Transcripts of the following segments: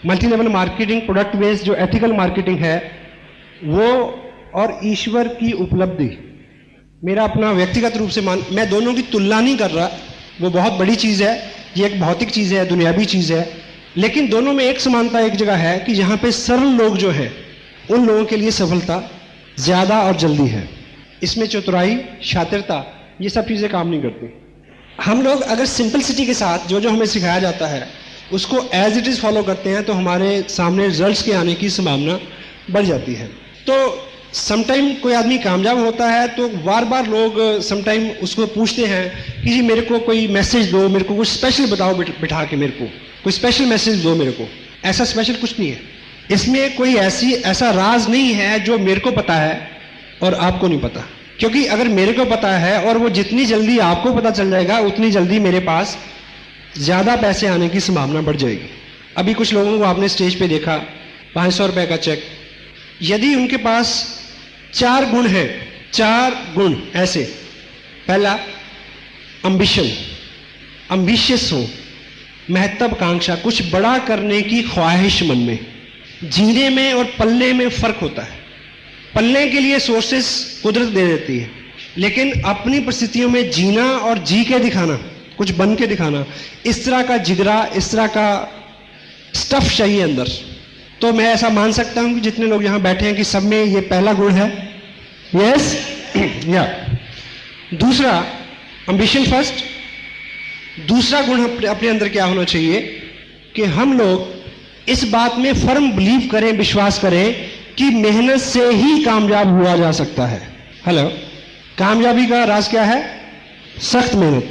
Multi level marketing, product based जो ethical marketing है वो, और ईश्वर की उपलब्धि, मेरा अपना व्यक्तिगत रूप से मैं दोनों की तुलना नहीं कर रहा, वो बहुत बड़ी चीज़ है, ये एक भौतिक चीज़ है, दुनियावी चीज़ है, लेकिन दोनों में एक समानता एक जगह है कि जहाँ पे सरल लोग जो हैं उन लोगों के लिए सफलता ज़्यादा और जल्दी है। इसमें चतुराई, शातिरता, ये सब चीज़ें काम नहीं करती। हम लोग अगर सिंपलिसिटी के साथ जो जो हमें सिखाया जाता है उसको एज इट इज़ फॉलो करते हैं तो हमारे सामने रिजल्ट्स के आने की संभावना बढ़ जाती है। तो समटाइम कोई आदमी कामयाब होता है तो बार बार लोग समटाइम उसको पूछते हैं कि जी मेरे को कोई मैसेज दो, मेरे को कुछ स्पेशल बताओ, बिठा के मेरे को कोई स्पेशल मैसेज दो मेरे को। ऐसा स्पेशल कुछ नहीं है, इसमें कोई ऐसा राज नहीं है जो मेरे को पता है और आपको नहीं पता। क्योंकि अगर मेरे को पता है और वो जितनी जल्दी आपको पता चल जाएगा उतनी जल्दी मेरे पास ज़्यादा पैसे आने की संभावना बढ़ जाएगी। अभी कुछ लोगों को आपने स्टेज पे देखा, 500 रुपये का चेक, यदि उनके पास 4 गुण हैं, 4 गुण ऐसे, पहला अम्बिशन, अम्बिशियस हो, महत्वाकांक्षा, कुछ बड़ा करने की ख्वाहिश मन में, जीने में और पलने में फर्क होता है। पलने के लिए सोर्सेस कुदरत दे देती है, लेकिन अपनी परिस्थितियों में जीना और जी के दिखाना, कुछ बन के दिखाना, इस तरह का जिगरा, इस तरह का स्टफ चाहिए अंदर। तो मैं ऐसा मान सकता हूं कि जितने लोग यहां बैठे हैं कि सब में ये पहला गुण है। यस या दूसरा एम्बिशन फर्स्ट। दूसरा गुण अपने अंदर क्या होना चाहिए कि हम लोग इस बात में फर्म बिलीव करें, विश्वास करें कि मेहनत से ही कामयाब हुआ जा सकता है। हेलो, कामयाबी का राज क्या है? सख्त मेहनत।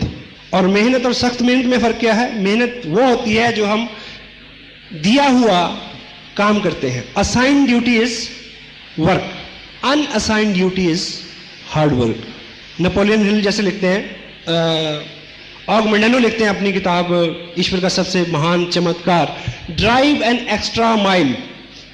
और मेहनत और सख्त मेहनत में फर्क क्या है? मेहनत वो होती है जो हम दिया हुआ काम करते हैं। Assigned duty is work, unassigned duty is hard work. Napoleon Hill जैसे लिखते हैं, ऑगमेंडानो लिखते हैं अपनी किताब ईश्वर का सबसे महान चमत्कार, ड्राइव एन एक्स्ट्रा माइल।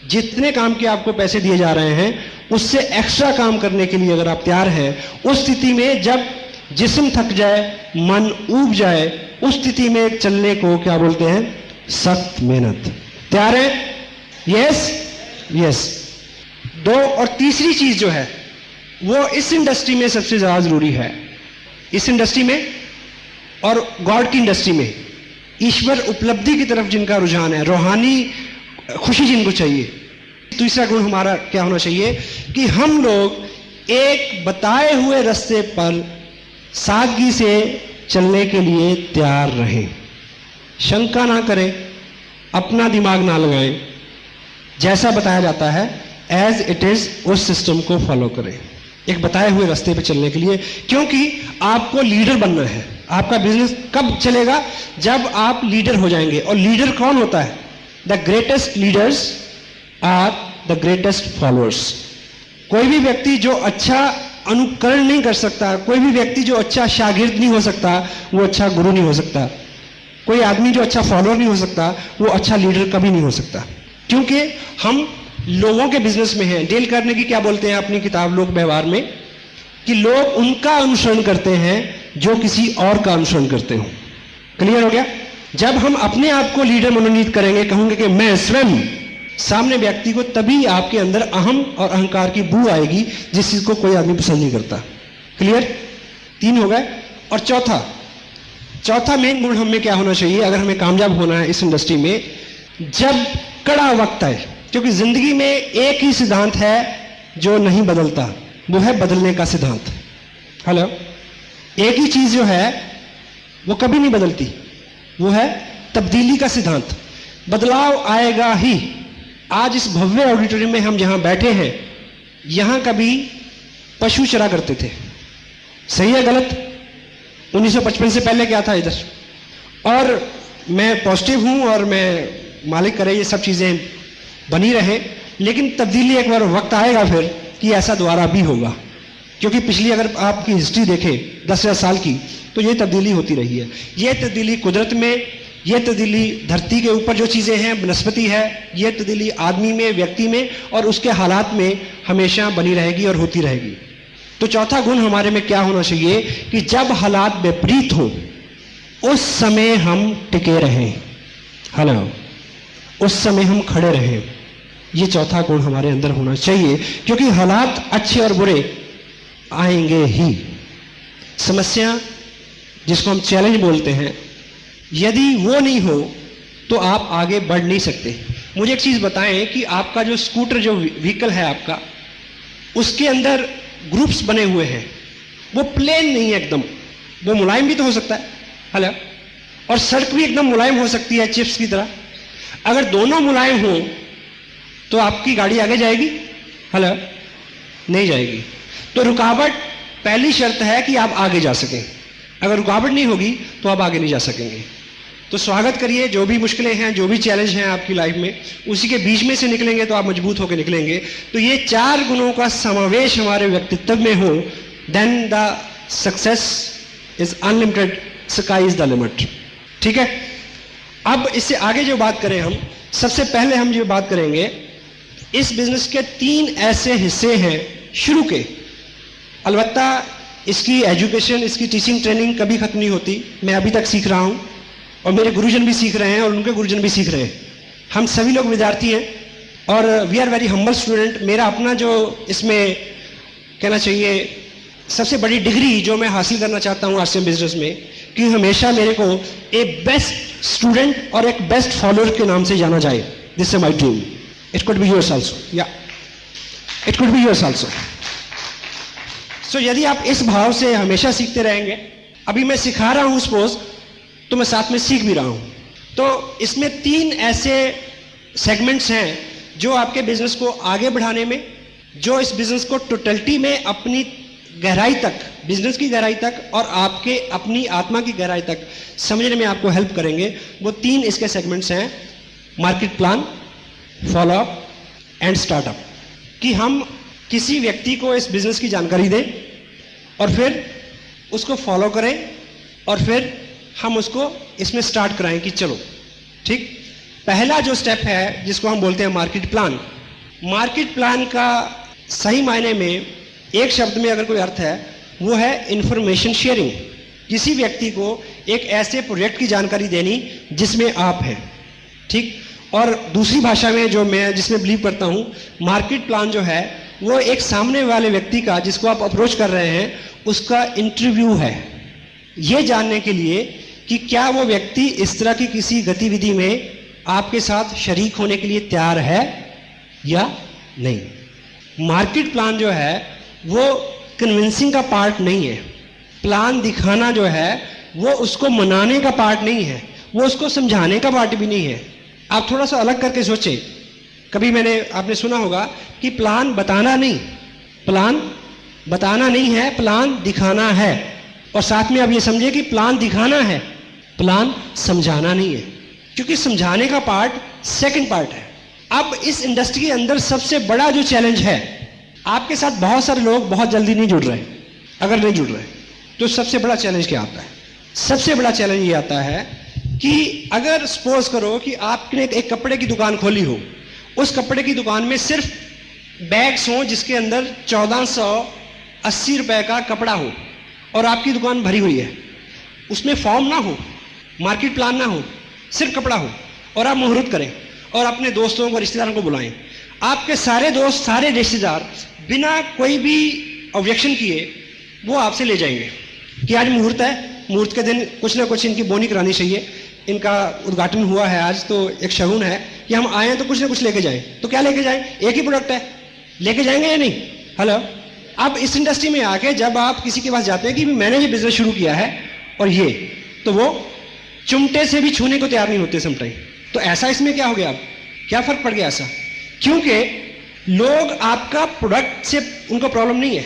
जितने काम के आपको पैसे दिए जा रहे हैं उससे एक्स्ट्रा काम करने के लिए अगर आप तैयार हैं, उस स्थिति में जब जिस्म थक जाए, मन ऊब जाए, उस स्थिति में चलने को क्या बोलते हैं? सख्त मेहनत। तैयार है? Yes yes. 2 और तीसरी चीज जो है वो इस इंडस्ट्री में सबसे ज्यादा जरूरी है, इस इंडस्ट्री में और गॉड की इंडस्ट्री में, ईश्वर उपलब्धि की तरफ जिनका रुझान है, रूहानी खुशी जिनको चाहिए। तीसरा गुण हमारा क्या होना चाहिए कि हम लोग एक बताए हुए रास्ते पर सादगी से चलने के लिए तैयार रहें, शंका ना करें, अपना दिमाग ना लगाएं, जैसा बताया जाता है एज इट इज उस सिस्टम को फॉलो करें, एक बताए हुए रास्ते पर चलने के लिए। क्योंकि आपको लीडर बनना है। आपका बिजनेस कब चलेगा? जब आप लीडर हो जाएंगे। और लीडर कौन होता है? The greatest leaders are the greatest followers. कोई भी व्यक्ति जो अच्छा अनुकरण नहीं कर सकता, कोई भी व्यक्ति जो अच्छा शागिर्द नहीं हो सकता, वो अच्छा गुरु नहीं हो सकता। कोई आदमी जो अच्छा फॉलोअर नहीं हो सकता, वो अच्छा लीडर कभी नहीं हो सकता। क्योंकि हम लोगों के बिजनेस में हैं। डेल कार्नेगी क्या बोलते हैं अपनी किताब लोक व्यवहार में कि लोग उनका अनुसरण करते हैं जो किसी और का अनुसरण करते हो। क्लियर हो गया? जब हम अपने आप को लीडर मनोनीत करेंगे, कहूंगे कि मैं स्वयं, सामने व्यक्ति को तभी आपके अंदर अहम और अहंकार की बू आएगी, जिस चीज को कोई आदमी पसंद नहीं करता। क्लियर? 3 हो गए। और चौथा मेन गुण हमें क्या होना चाहिए अगर हमें कामयाब होना है इस इंडस्ट्री में? जब कड़ा वक्त आए, क्योंकि जिंदगी में एक ही सिद्धांत है जो नहीं बदलता, वो है बदलने का सिद्धांत। हेलो, एक ही चीज जो है वो कभी नहीं बदलती, वो है तब्दीली का सिद्धांत। बदलाव आएगा ही। आज इस भव्य ऑडिटोरियम में हम जहां बैठे हैं, यहां कभी पशु चरा करते थे। सही है गलत? 1955 से पहले क्या था इधर? और मैं पॉजिटिव हूं और मैं मालिक करे ये सब चीजें बनी रहे, लेकिन तब्दीली एक बार वक्त आएगा फिर कि ऐसा दोबारा भी होगा। क्योंकि पिछली अगर आपकी हिस्ट्री देखें 10,000 साल की, तो ये तब्दीली होती रही है। ये तब्दीली कुदरत में, ये तब्दीली धरती के ऊपर जो चीज़ें हैं, वनस्पति है, ये तब्दीली आदमी में, व्यक्ति में और उसके हालात में हमेशा बनी रहेगी और होती रहेगी। तो चौथा गुण हमारे में क्या होना चाहिए कि जब हालात विपरीत हो उस समय हम टिके रहें। हेलो, उस समय हम खड़े रहें। ये चौथा गुण हमारे अंदर होना चाहिए, क्योंकि हालात अच्छे और बुरे आएंगे ही। समस्या जिसको हम चैलेंज बोलते हैं, यदि वो नहीं हो तो आप आगे बढ़ नहीं सकते। मुझे एक चीज बताएं कि आपका जो स्कूटर, जो व्हीकल है आपका, उसके अंदर ग्रुप्स बने हुए हैं, वो प्लेन नहीं है एकदम, वो मुलायम भी तो हो सकता है, हेलो, और सड़क भी एकदम मुलायम हो सकती है चिप्स की तरह। अगर दोनों मुलायम हो तो आपकी गाड़ी आगे जाएगी? हेलो, नहीं जाएगी। तो रुकावट पहली शर्त है कि आप आगे जा सकें। अगर रुकावट नहीं होगी तो आप आगे नहीं जा सकेंगे। तो स्वागत करिए, जो भी मुश्किलें हैं, जो भी चैलेंज हैं आपकी लाइफ में, उसी के बीच में से निकलेंगे तो आप मजबूत होकर निकलेंगे। तो ये 4 गुणों का समावेश हमारे व्यक्तित्व में हो, then the success is unlimited, sky is the limit. ठीक है, अब इससे आगे जो बात करें हम, सबसे पहले हम जो बात करेंगे, इस बिजनेस के 3 ऐसे हिस्से हैं शुरू के। अलबत्ता इसकी एजुकेशन, इसकी टीचिंग ट्रेनिंग कभी खत्म नहीं होती। मैं अभी तक सीख रहा हूं और मेरे गुरुजन भी सीख रहे हैं और उनके गुरुजन भी सीख रहे हैं। हम सभी लोग विद्यार्थी हैं और we are very humble student. मेरा अपना जो इसमें कहना चाहिए सबसे बड़ी डिग्री जो मैं हासिल करना चाहता हूं आरसीएम बिजनेस में, कि हमेशा मेरे को एक बेस्ट स्टूडेंट और एक बेस्ट फॉलोअर के नाम से जाना जाए। This is my dream. It could be yours also, या it could be yours also. So यदि आप इस भाव से हमेशा सीखते रहेंगे, अभी मैं सिखा रहा हूं सपोज, तो मैं साथ में सीख भी रहा हूं। तो इसमें 3 ऐसे सेगमेंट्स हैं जो आपके बिजनेस को आगे बढ़ाने में, जो इस बिजनेस को टोटलिटी में अपनी गहराई तक, बिजनेस की गहराई तक और आपके अपनी आत्मा की गहराई तक समझने में आपको हेल्प करेंगे। वो 3 इसके सेगमेंट्स हैं, market plan, follow up and startup. कि हम किसी व्यक्ति को इस बिजनेस की जानकारी दें और फिर उसको फॉलो करें और फिर हम उसको इसमें स्टार्ट कराएं कि चलो ठीक। पहला जो स्टेप है जिसको हम बोलते हैं मार्केट प्लान। मार्केट प्लान का सही मायने में एक शब्द में अगर कोई अर्थ है, वो है इंफॉर्मेशन शेयरिंग। किसी व्यक्ति को एक ऐसे प्रोजेक्ट की जानकारी देनी जिसमें आप हैं, ठीक। और दूसरी भाषा में जो मैं जिसमें बिलीव करता हूं, मार्केट प्लान जो है वो एक सामने वाले व्यक्ति का, जिसको आप अप्रोच कर रहे हैं, उसका इंटरव्यू है, ये जानने के लिए कि क्या वो व्यक्ति इस तरह की किसी गतिविधि में आपके साथ शरीक होने के लिए तैयार है या नहीं। मार्केट प्लान जो है वो कन्विंसिंग का पार्ट नहीं है। प्लान दिखाना जो है वो उसको मनाने का पार्ट नहीं है, वो उसको समझाने का पार्ट भी नहीं है। आप थोड़ा सा अलग करके सोचें। कभी आपने सुना होगा कि प्लान बताना नहीं, प्लान बताना नहीं है, प्लान दिखाना है। और साथ में आप ये समझिए कि प्लान दिखाना है, प्लान समझाना नहीं है, क्योंकि समझाने का पार्ट सेकंड पार्ट है। अब इस इंडस्ट्री के अंदर सबसे बड़ा जो चैलेंज है, आपके साथ बहुत सारे लोग बहुत जल्दी नहीं जुड़ रहे। अगर नहीं जुड़ रहे तो सबसे बड़ा चैलेंज क्या आता है? सबसे बड़ा चैलेंज ये आता है कि अगर सपोज करो कि आपने एक कपड़े की दुकान खोली हो, उस कपड़े की दुकान में सिर्फ बैग्स हो जिसके अंदर 1480 रुपए का कपड़ा हो और आपकी दुकान भरी हुई है, उसमें फॉर्म ना हो, मार्केट प्लान ना हो, सिर्फ कपड़ा हो, और आप मुहूर्त करें और अपने दोस्तों को, रिश्तेदारों को बुलाएं। आपके सारे दोस्त, सारे रिश्तेदार बिना कोई भी ऑब्जेक्शन किए वो आपसे ले जाएंगे कि आज मुहूर्त है, मुहूर्त के दिन कुछ ना कुछ इनकी बोनी करानी चाहिए, इनका उद्घाटन हुआ है आज, तो एक शगुन है कि हम आए हैं तो कुछ ना कुछ लेके जाएं। तो क्या लेके जाएं? एक ही प्रोडक्ट है, लेके जाएंगे या नहीं? हेलो। अब इस इंडस्ट्री में आके जब आप किसी के पास जाते हैं कि मैंने ये बिजनेस शुरू किया है और ये, तो वो चुमटे से भी छूने को तैयार नहीं होते समटाइम। तो ऐसा इसमें क्या हो गया? अब क्या फर्क पड़ गया ऐसा? क्योंकि लोग आपका प्रोडक्ट से उनको प्रॉब्लम नहीं है,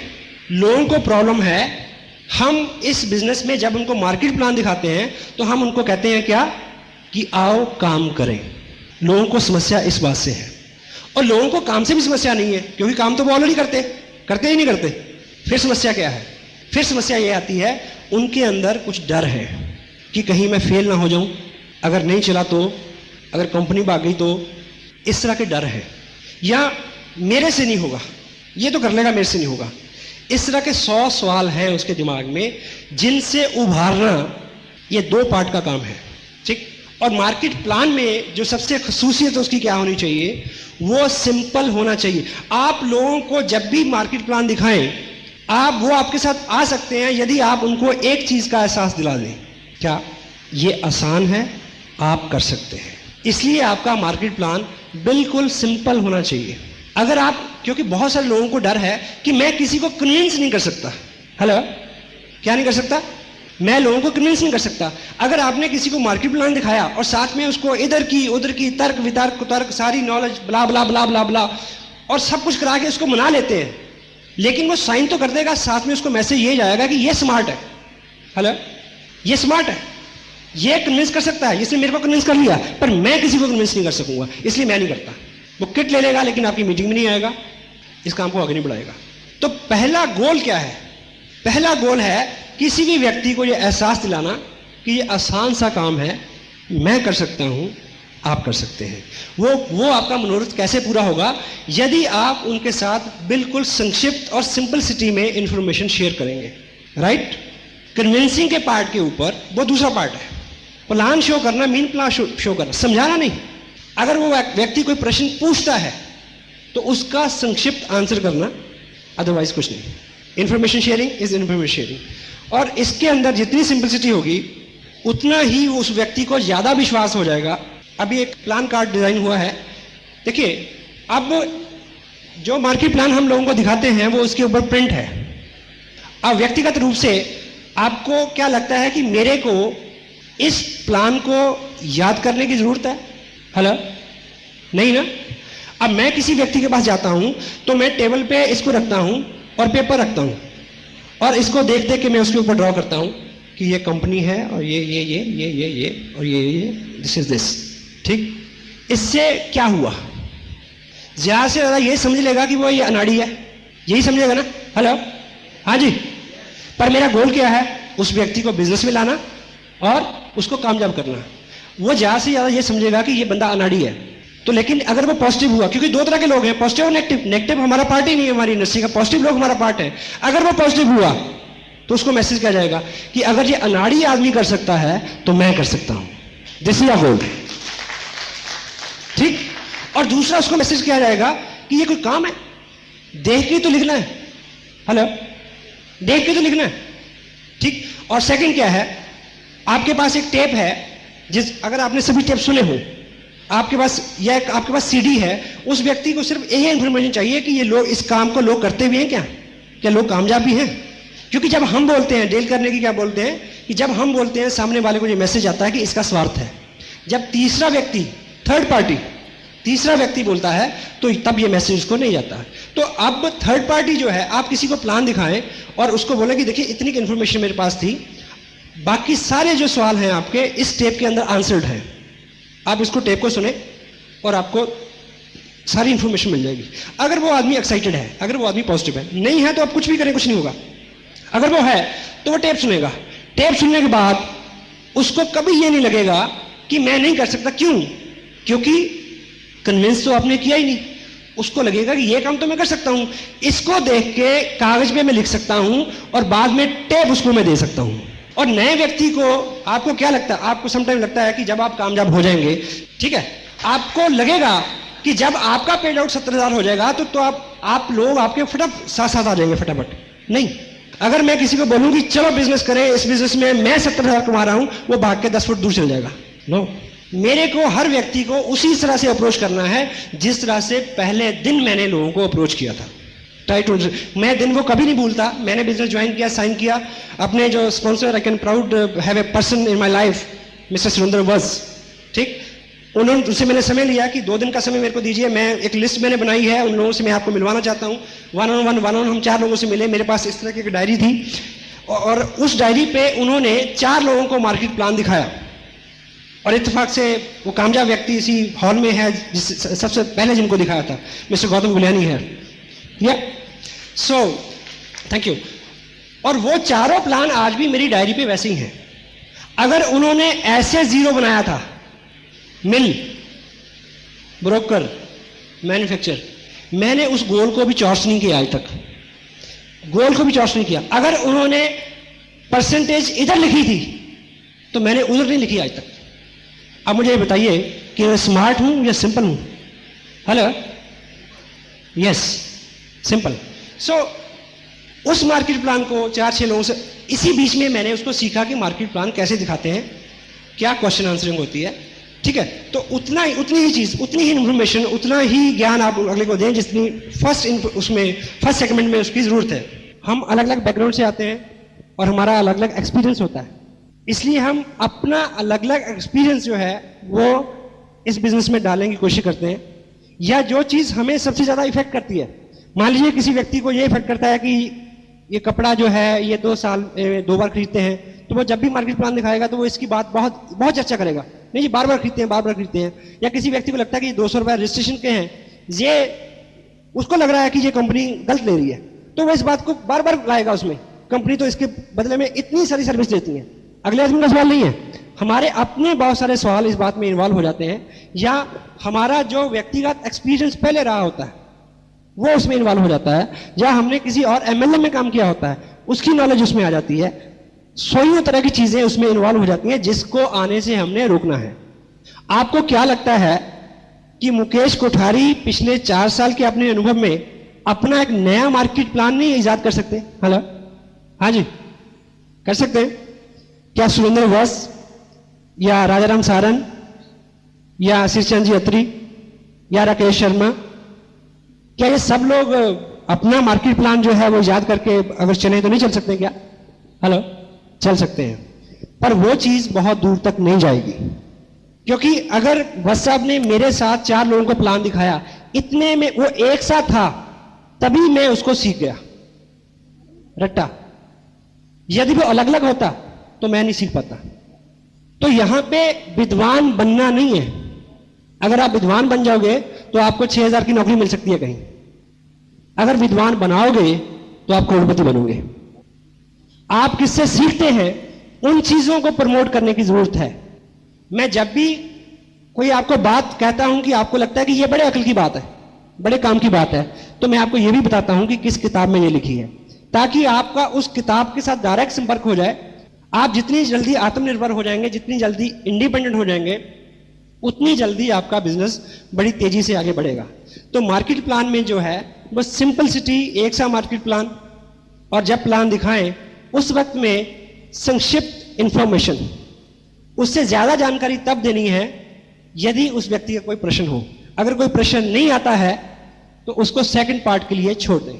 लोगों को प्रॉब्लम है हम इस बिजनेस में जब उनको मार्केट प्लान दिखाते हैं तो हम उनको कहते हैं क्या कि आओ काम करें। लोगों को समस्या इस बात से है, और लोगों को काम से भी समस्या नहीं है क्योंकि काम तो वो ऑलरेडी करते ही नहीं करते। फिर समस्या क्या है? फिर समस्या ये आती है उनके अंदर कुछ डर है कि कहीं मैं फेल ना हो जाऊं, अगर नहीं चला तो, अगर कंपनी भाग गई तो, इस तरह के डर है। या मेरे से नहीं होगा, ये तो कर लेगा, मेरे से नहीं होगा। इस तरह के 100 सवाल हैं उसके दिमाग में जिनसे उभारना ये 2 पार्ट का काम है, ठीक। और मार्केट प्लान में जो सबसे खसूसियत उसकी क्या होनी चाहिए, वो सिंपल होना चाहिए। आप लोगों को जब भी मार्केट प्लान दिखाएं, वो आपके साथ आ सकते हैं यदि आप उनको एक चीज का एहसास दिला दें, क्या ये आसान है, आप कर सकते हैं। इसलिए आपका मार्केट प्लान बिल्कुल सिंपल होना चाहिए। अगर आप, क्योंकि बहुत सारे लोगों को डर है कि मैं किसी को कन्विंस नहीं कर सकता। हेलो, क्या नहीं कर सकता? मैं लोगों को कन्विंस नहीं कर सकता। अगर आपने किसी को मार्केट प्लान दिखाया और साथ में उसको इधर की उधर की तर्क वितर्क कुतर्क सारी नॉलेज ब्ला ब्ला ब्ला ब्ला ब्ला और सब कुछ करा के उसको मना लेते हैं, लेकिन वो साइन तो कर देगा, साथ में उसको मैसेज ये जाएगा कि ये स्मार्ट है। हेलो, ये स्मार्ट है, ये कन्विंस कर सकता है, इसने मेरे को कन्विंस कर लिया, पर मैं किसी को कन्विंस नहीं कर सकूंगा, इसलिए मैं नहीं करता। वो किट ले लेगा लेकिन आपकी मीटिंग में नहीं आएगा, इस काम को आगे नहीं बढ़ाएगा। तो पहला गोल क्या है? पहला गोल है किसी भी व्यक्ति को यह एहसास दिलाना कि ये आसान सा काम है, मैं कर सकता हूं, आप कर सकते हैं। वो आपका मनोरथ कैसे पूरा होगा? यदि आप उनके साथ बिल्कुल संक्षिप्त और सिंपलिसिटी में इंफॉर्मेशन शेयर करेंगे। राइट? कन्विंसिंग के पार्ट के ऊपर वो दूसरा पार्ट है। प्लान शो करना, मीन प्लान शो करना, समझाना नहीं। अगर वो व्यक्ति कोई प्रश्न पूछता है तो उसका संक्षिप्त आंसर करना, अदरवाइज कुछ नहीं। Information sharing is information sharing. और इसके अंदर जितनी सिंपलिसिटी होगी उतना ही उस व्यक्ति को ज्यादा विश्वास हो जाएगा। अभी एक प्लान कार्ड डिजाइन हुआ है, देखिए, अब जो मार्केट प्लान हम लोगों को दिखाते हैं वो उसके ऊपर प्रिंट है। अब व्यक्तिगत रूप से आपको क्या लगता है कि मेरे को इस प्लान को याद करने की जरूरत है? हेलो, नहीं ना। अब मैं किसी व्यक्ति के पास जाता हूं तो मैं टेबल पे इसको रखता हूं और पेपर रखता हूं और इसको देख देख के मैं उसके ऊपर ड्रॉ करता हूं कि ये कंपनी है और ये और ये दिस इज दिस। ठीक, इससे क्या हुआ? ज्यादा से ज्यादा ये समझ लेगा कि वो ये अनाड़ी है, यही समझेगा ना। हेलो, हाँ जी। पर मेरा गोल क्या है? उस व्यक्ति को बिजनेस में लाना और उसको कामयाब करना। वो ज्यादा से ज्यादा ये समझेगा कि ये बंदा अनाड़ी है। तो लेकिन अगर वो पॉजिटिव हुआ, क्योंकि दो तरह के लोग हैं, पॉजिटिव और नेगेटिव। नेगेटिव हमारा पार्ट ही नहीं है हमारी इंडस्ट्री का, पॉजिटिव लोग हमारा पार्ट है। अगर वो पॉजिटिव हुआ तो उसको मैसेज किया जाएगा कि अगर ये अनाड़ी आदमी कर सकता है तो मैं कर सकता हूं। दिस इज अ गोल। ठीक, और दूसरा उसको मैसेज किया जाएगा कि ये कोई काम है, देख के तो लिखना है। हेलो, देख के तो लिखना है। ठीक, और सेकंड क्या है? आपके पास एक टेप है, अगर आपने सभी टेप सुने हो, आपके पास सीडी है, उस व्यक्ति को सिर्फ यही इंफॉर्मेशन चाहिए कि ये लोग इस काम को लोग करते हुए हैं, क्या लोग कामयाब भी हैं। क्योंकि जब हम बोलते हैं डील करने की, क्या बोलते हैं कि जब हम बोलते हैं सामने वाले को ये मैसेज आता है कि इसका स्वार्थ है। जब तीसरा व्यक्ति, थर्ड पार्टी, तीसरा व्यक्ति बोलता है तो तब ये मैसेज उसको नहीं जाता। तो अब थर्ड पार्टी जो है, आप किसी को प्लान दिखाएं और उसको बोले कि देखिए इतनी इंफॉर्मेशन मेरे पास थी, बाकी सारे जो सवाल हैं आपके इस टेप के अंदर आंसर्ड हैं, आप इसको टेप को सुने और आपको सारी इंफॉर्मेशन मिल जाएगी। अगर वो आदमी एक्साइटेड है, अगर वो आदमी पॉजिटिव है, नहीं है तो आप कुछ भी करें कुछ नहीं होगा। अगर वो है तो वो टेप सुनेगा। टेप सुनने के बाद उसको कभी ये नहीं लगेगा कि मैं नहीं कर सकता। क्यों? क्योंकि कन्विंस तो आपने किया ही नहीं। उसको लगेगा कि ये काम तो मैं कर सकता हूं, इसको देख के कागज पे मैं लिख सकता हूं और बाद में टेप उसको मैं दे सकता हूं। और नए व्यक्ति को, आपको क्या लगता है? आपको समटाइम लगता है कि जब आप कामयाब हो जाएंगे, ठीक है, आपको लगेगा कि जब आपका पेड आउट 70,000 हो जाएगा तो आप लोग आपके फटाफट साथ आ जाएंगे फटाफट। नहीं, अगर मैं किसी को बोलूं कि चलो बिजनेस करें, इस बिजनेस में मैं 70,000 कमा रहा हूं, वो भाग के 10 फुट दूर चल जाएगा। नो, मेरे को हर व्यक्ति को उसी तरह से अप्रोच करना है जिस तरह से पहले दिन मैंने लोगों को अप्रोच किया था। मैं दिन वो कभी नहीं भूलता। मैंने बिजनेस ज्वाइन किया, साइन किया, अपने जो sponsor, I can proud have a person in my life, mister Surendra वज। ठीक, उनसे मैंने समय लिया कि 2 दिन का समय मेरे को दीजिए, मैं एक लिस्ट मैंने बनाई है, उन लोगों से मैं आपको मिलवाना चाहता हूँ। वन ऑन हम 4 लोगों से मिले। मेरे पास इस तरह की एक डायरी थी और उस डायरी पे उन्होंने 4 लोगों को मार्केट प्लान दिखाया और इत्तेफाक से वो कामयाब व्यक्ति इसी हॉल में है सबसे पहले जिनको दिखाया था, मिस्टर गौतम गुलियानी है। या सो थैंक यू। और वो चारों प्लान आज भी मेरी डायरी पे वैसे ही हैं। अगर उन्होंने ऐसे 0 बनाया था, मिल, ब्रोकर, मैन्युफैक्चर, मैंने उस गोल को भी चॉर्स नहीं किया आज तक, गोल को भी चॉर्स नहीं किया। अगर उन्होंने परसेंटेज इधर लिखी थी तो मैंने उधर नहीं लिखी आज तक। अब मुझे ये बताइए कि मैं स्मार्ट हूं या सिंपल हूं? Hello, yes, simple. सो उस मार्केट प्लान को 4-6 लोगों से, इसी बीच में मैंने उसको सीखा कि मार्केट प्लान कैसे दिखाते हैं, क्या क्वेश्चन आंसरिंग होती है, ठीक है। तो उतनी ही चीज, उतनी ही इंफॉर्मेशन, उतना ही ज्ञान आप अगले को दें जितनी फर्स्ट सेगमेंट में उसकी जरूरत है। हम अलग अलग बैकग्राउंड से आते हैं और हमारा अलग अलग एक्सपीरियंस होता है, इसलिए हम अपना अलग अलग एक्सपीरियंस जो है वो इस बिजनेस में डालने की कोशिश करते हैं। या जो चीज हमें सबसे ज्यादा इफेक्ट करती है, मान लीजिए किसी व्यक्ति को ये इफेक्ट करता है कि ये कपड़ा जो है ये 2 साल में 2 बार खरीदते हैं, तो वो जब भी मार्केट प्लान दिखाएगा तो वो इसकी बात बहुत बहुत चर्चा करेगा, नहीं ये बार बार खरीदते हैं, बार बार खरीदते हैं। या किसी व्यक्ति को लगता है कि 200 रुपए रजिस्ट्रेशन के हैं, ये उसको लग रहा है कि ये कंपनी गलत ले रही है, तो वो इस बात को बार बार लाएगा उसमें, कंपनी तो इसके बदले में इतनी सारी सर्विस देती है। अगले आदमी का सवाल नहीं है, हमारे अपने बहुत सारे सवाल इस बात में इन्वॉल्व हो जाते हैं, या हमारा जो व्यक्तिगत एक्सपीरियंस पहले रहा होता है वो उसमें इन्वॉल्व हो जाता है, या हमने किसी और एमएलए में काम किया होता है उसकी नॉलेज उसमें आ जाती है। सौ तरह की चीजें उसमें इन्वॉल्व हो जाती हैं जिसको आने से हमने रोकना है। आपको क्या लगता है कि मुकेश कोठारी पिछले 4 साल के अपने अनुभव में अपना एक नया मार्केट प्लान नहीं इजाद कर सकते? हेलो, हाँ जी, कर सकते हैं क्या? सुरेंद्र वस या राजाराम सारन या शीर्चंद जी अत्री या राकेश शर्मा, क्या ये सब लोग अपना मार्केट प्लान जो है वो याद करके अगर चले तो नहीं चल सकते क्या? हेलो, चल सकते हैं, पर वो चीज बहुत दूर तक नहीं जाएगी। क्योंकि अगर वस साहब ने मेरे साथ 4 लोगों को प्लान दिखाया, इतने में वो एक साथ था, तभी मैं उसको सीख गया रट्टा। यदि वो अलग अलग होता तो मैं नहीं सीख पाता। तो यहां पे विद्वान बनना नहीं है। अगर आप विद्वान बन जाओगे तो आपको 6,000 की नौकरी मिल सकती है कहीं, अगर विद्वान बनाओगे तो आप करोड़पति बनोगे। आप किससे सीखते हैं उन चीजों को प्रमोट करने की जरूरत है। मैं जब भी कोई आपको बात कहता हूं कि आपको लगता है कि यह बड़े अकल की बात है, बड़े काम की बात है, तो मैं आपको यह भी बताता हूं कि किस किताब में यह लिखी है, ताकि आपका उस किताब के साथ डायरेक्ट संपर्क हो जाए। आप जितनी जल्दी आत्मनिर्भर हो जाएंगे, जितनी जल्दी इंडिपेंडेंट हो जाएंगे, उतनी जल्दी आपका बिजनेस बड़ी तेजी से आगे बढ़ेगा। तो मार्केट प्लान में जो है वो सिंपलिसिटी, एक सा मार्केट प्लान, और जब प्लान दिखाएं उस वक्त में संक्षिप्त इंफॉर्मेशन, उससे ज्यादा जानकारी तब देनी है यदि उस व्यक्ति का कोई प्रश्न हो। अगर कोई प्रश्न नहीं आता है तो उसको सेकंड पार्ट के लिए छोड़ दें,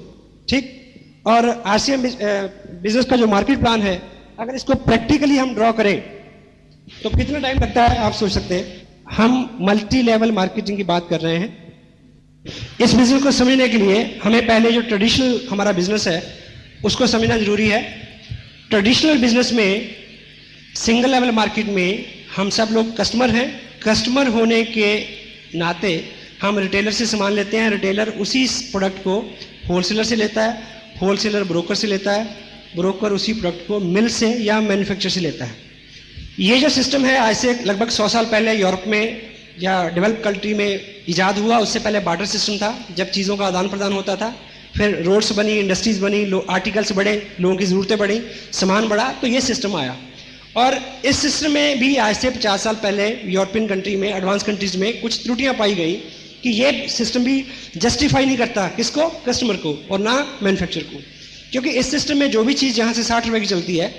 ठीक। और आरसीएम बिजनेस का जो मार्केट प्लान है, अगर इसको प्रैक्टिकली हम ड्रॉ करें तो कितना टाइम लगता है आप सोच सकते हैं। हम मल्टी लेवल मार्केटिंग की बात कर रहे हैं। इस बिजनेस को समझने के लिए हमें पहले जो ट्रेडिशनल हमारा बिजनेस है उसको समझना जरूरी है। ट्रेडिशनल बिजनेस में, सिंगल लेवल मार्केट में हम सब लोग कस्टमर हैं। कस्टमर होने के नाते हम रिटेलर से सामान लेते हैं, रिटेलर उसी प्रोडक्ट को होलसेलर से लेता है, होलसेलर ब्रोकर से लेता है, ब्रोकर उसी प्रोडक्ट को मिल से या मैन्युफैक्चर से लेता है। ये जो सिस्टम है आज से लगभग 100 साल पहले यूरोप में या डेवलप कंट्री में इजाद हुआ। उससे पहले बार्टर सिस्टम था, जब चीज़ों का आदान प्रदान होता था। फिर रोड्स बनी, इंडस्ट्रीज बनी, आर्टिकल्स बढ़े, लोगों की ज़रूरतें बढ़ी, सामान बढ़ा, तो ये सिस्टम आया। और इस सिस्टम में भी आज से 50 साल पहले यूरोपियन कंट्री में, एडवांस कंट्रीज में कुछ त्रुटियां पाई गई कि ये सिस्टम भी जस्टिफाई नहीं करता किसको, कस्टमर को, और ना मैन्युफैक्चरर को। क्योंकि इस सिस्टम में जो भी चीज़ जहाँ से 60 रुपए की चलती है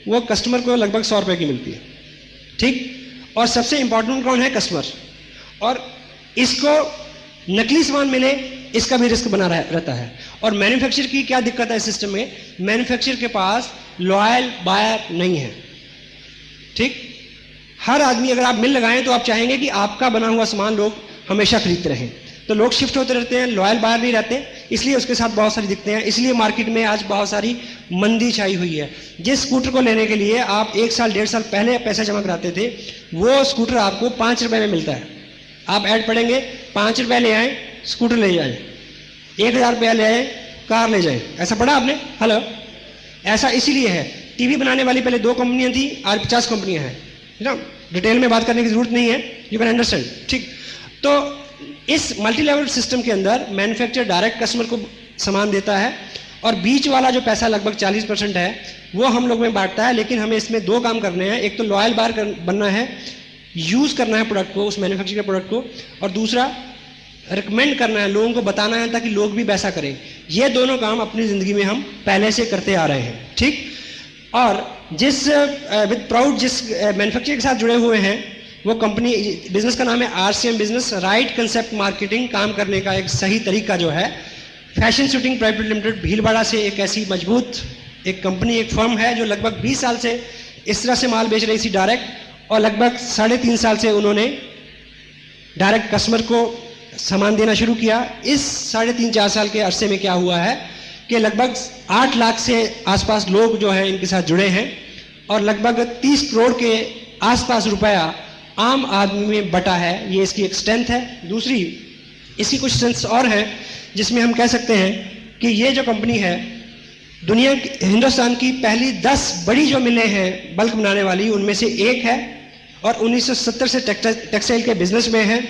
वो कस्टमर को लगभग 100 रुपए की मिलती है, ठीक। और सबसे इंपॉर्टेंट कौन है? कस्टमर। और इसको नकली सामान मिले इसका भी रिस्क बना रहता है। और मैन्युफैक्चरर की क्या दिक्कत है इस सिस्टम में? मैन्युफैक्चरर के पास लॉयल बायर नहीं है, ठीक। हर आदमी, अगर आप मिल लगाएं तो आप चाहेंगे कि आपका बना हुआ सामान लोग हमेशा खरीदते रहें, तो लोग शिफ्ट होते रहते हैं, लॉयल बायर नहीं रहते, इसलिए उसके साथ बहुत सारी दिक्कतें हैं। इसलिए मार्केट में आज बहुत सारी मंदी छाई हुई है। जिस स्कूटर को लेने के लिए आप 1 साल 1.5 साल पहले पैसा जमा कराते थे, वो स्कूटर आपको 5 रुपए में मिलता है। आप ऐड पढ़ेंगे, 5 रुपए ले आए स्कूटर ले जाए, 1000 रुपया ले आए कार ले जाए। ऐसा पढ़ा आपने? हेलो, ऐसा इसीलिए है। टीवी बनाने वाली पहले 2 कंपनियां थी, आज 50 कंपनियां हैं, है ना। डिटेल में बात करने की जरूरत नहीं है, यू कैन अंडरस्टैंड, ठीक। तो इस मल्टी लेवल सिस्टम के अंदर मैन्युफैक्चरर डायरेक्ट कस्टमर को सामान देता है, और बीच वाला जो पैसा लगभग 40% है वो हम लोग में बांटता है। लेकिन हमें इसमें 2 काम करने हैं। एक तो लॉयल बायर बनना है, यूज़ करना है प्रोडक्ट को, उस मैन्युफैक्चर प्रोडक्ट को, और दूसरा रिकमेंड करना है, लोगों को बताना है ताकि लोग भी वैसा करें। ये दोनों काम अपनी ज़िंदगी में हम पहले से करते आ रहे हैं, ठीक। और जिस विद प्राउड जिस मैन्युफैक्चर के साथ जुड़े हुए हैं, वो कंपनी, बिजनेस का नाम है RCM business, right concept marketing. काम करने का एक सही तरीका जो है, fashion shooting private limited Bhilwara से एक ऐसी मजबूत एक कंपनी, एक फर्म है जो लगभग 20 साल से इस तरह से माल बेच रही थी डायरेक्ट, और लगभग 3.5 साल से उन्होंने डायरेक्ट कस्टमर को सामान देना शुरू किया। इस 3.5-4 साल के अरसे में क्या हुआ है कि लगभग 8 लाख से आसपास लोग जो हैं इनके साथ जुड़े हैं, और लगभग 30 करोड़ के आसपास रुपया आम आदमी में बटा है। ये इसकी एक स्ट्रेंथ है। दूसरी इसकी कुछ स्ट्रेंथ्स और हैं जिसमें हम कह सकते हैं कि ये जो कंपनी है, दुनिया हिंदुस्तान की पहली 10 बड़ी जो मिलें हैं बल्क बनाने वाली, उनमें से एक है, और 1970 से टेक्सटाइल के बिजनेस में है,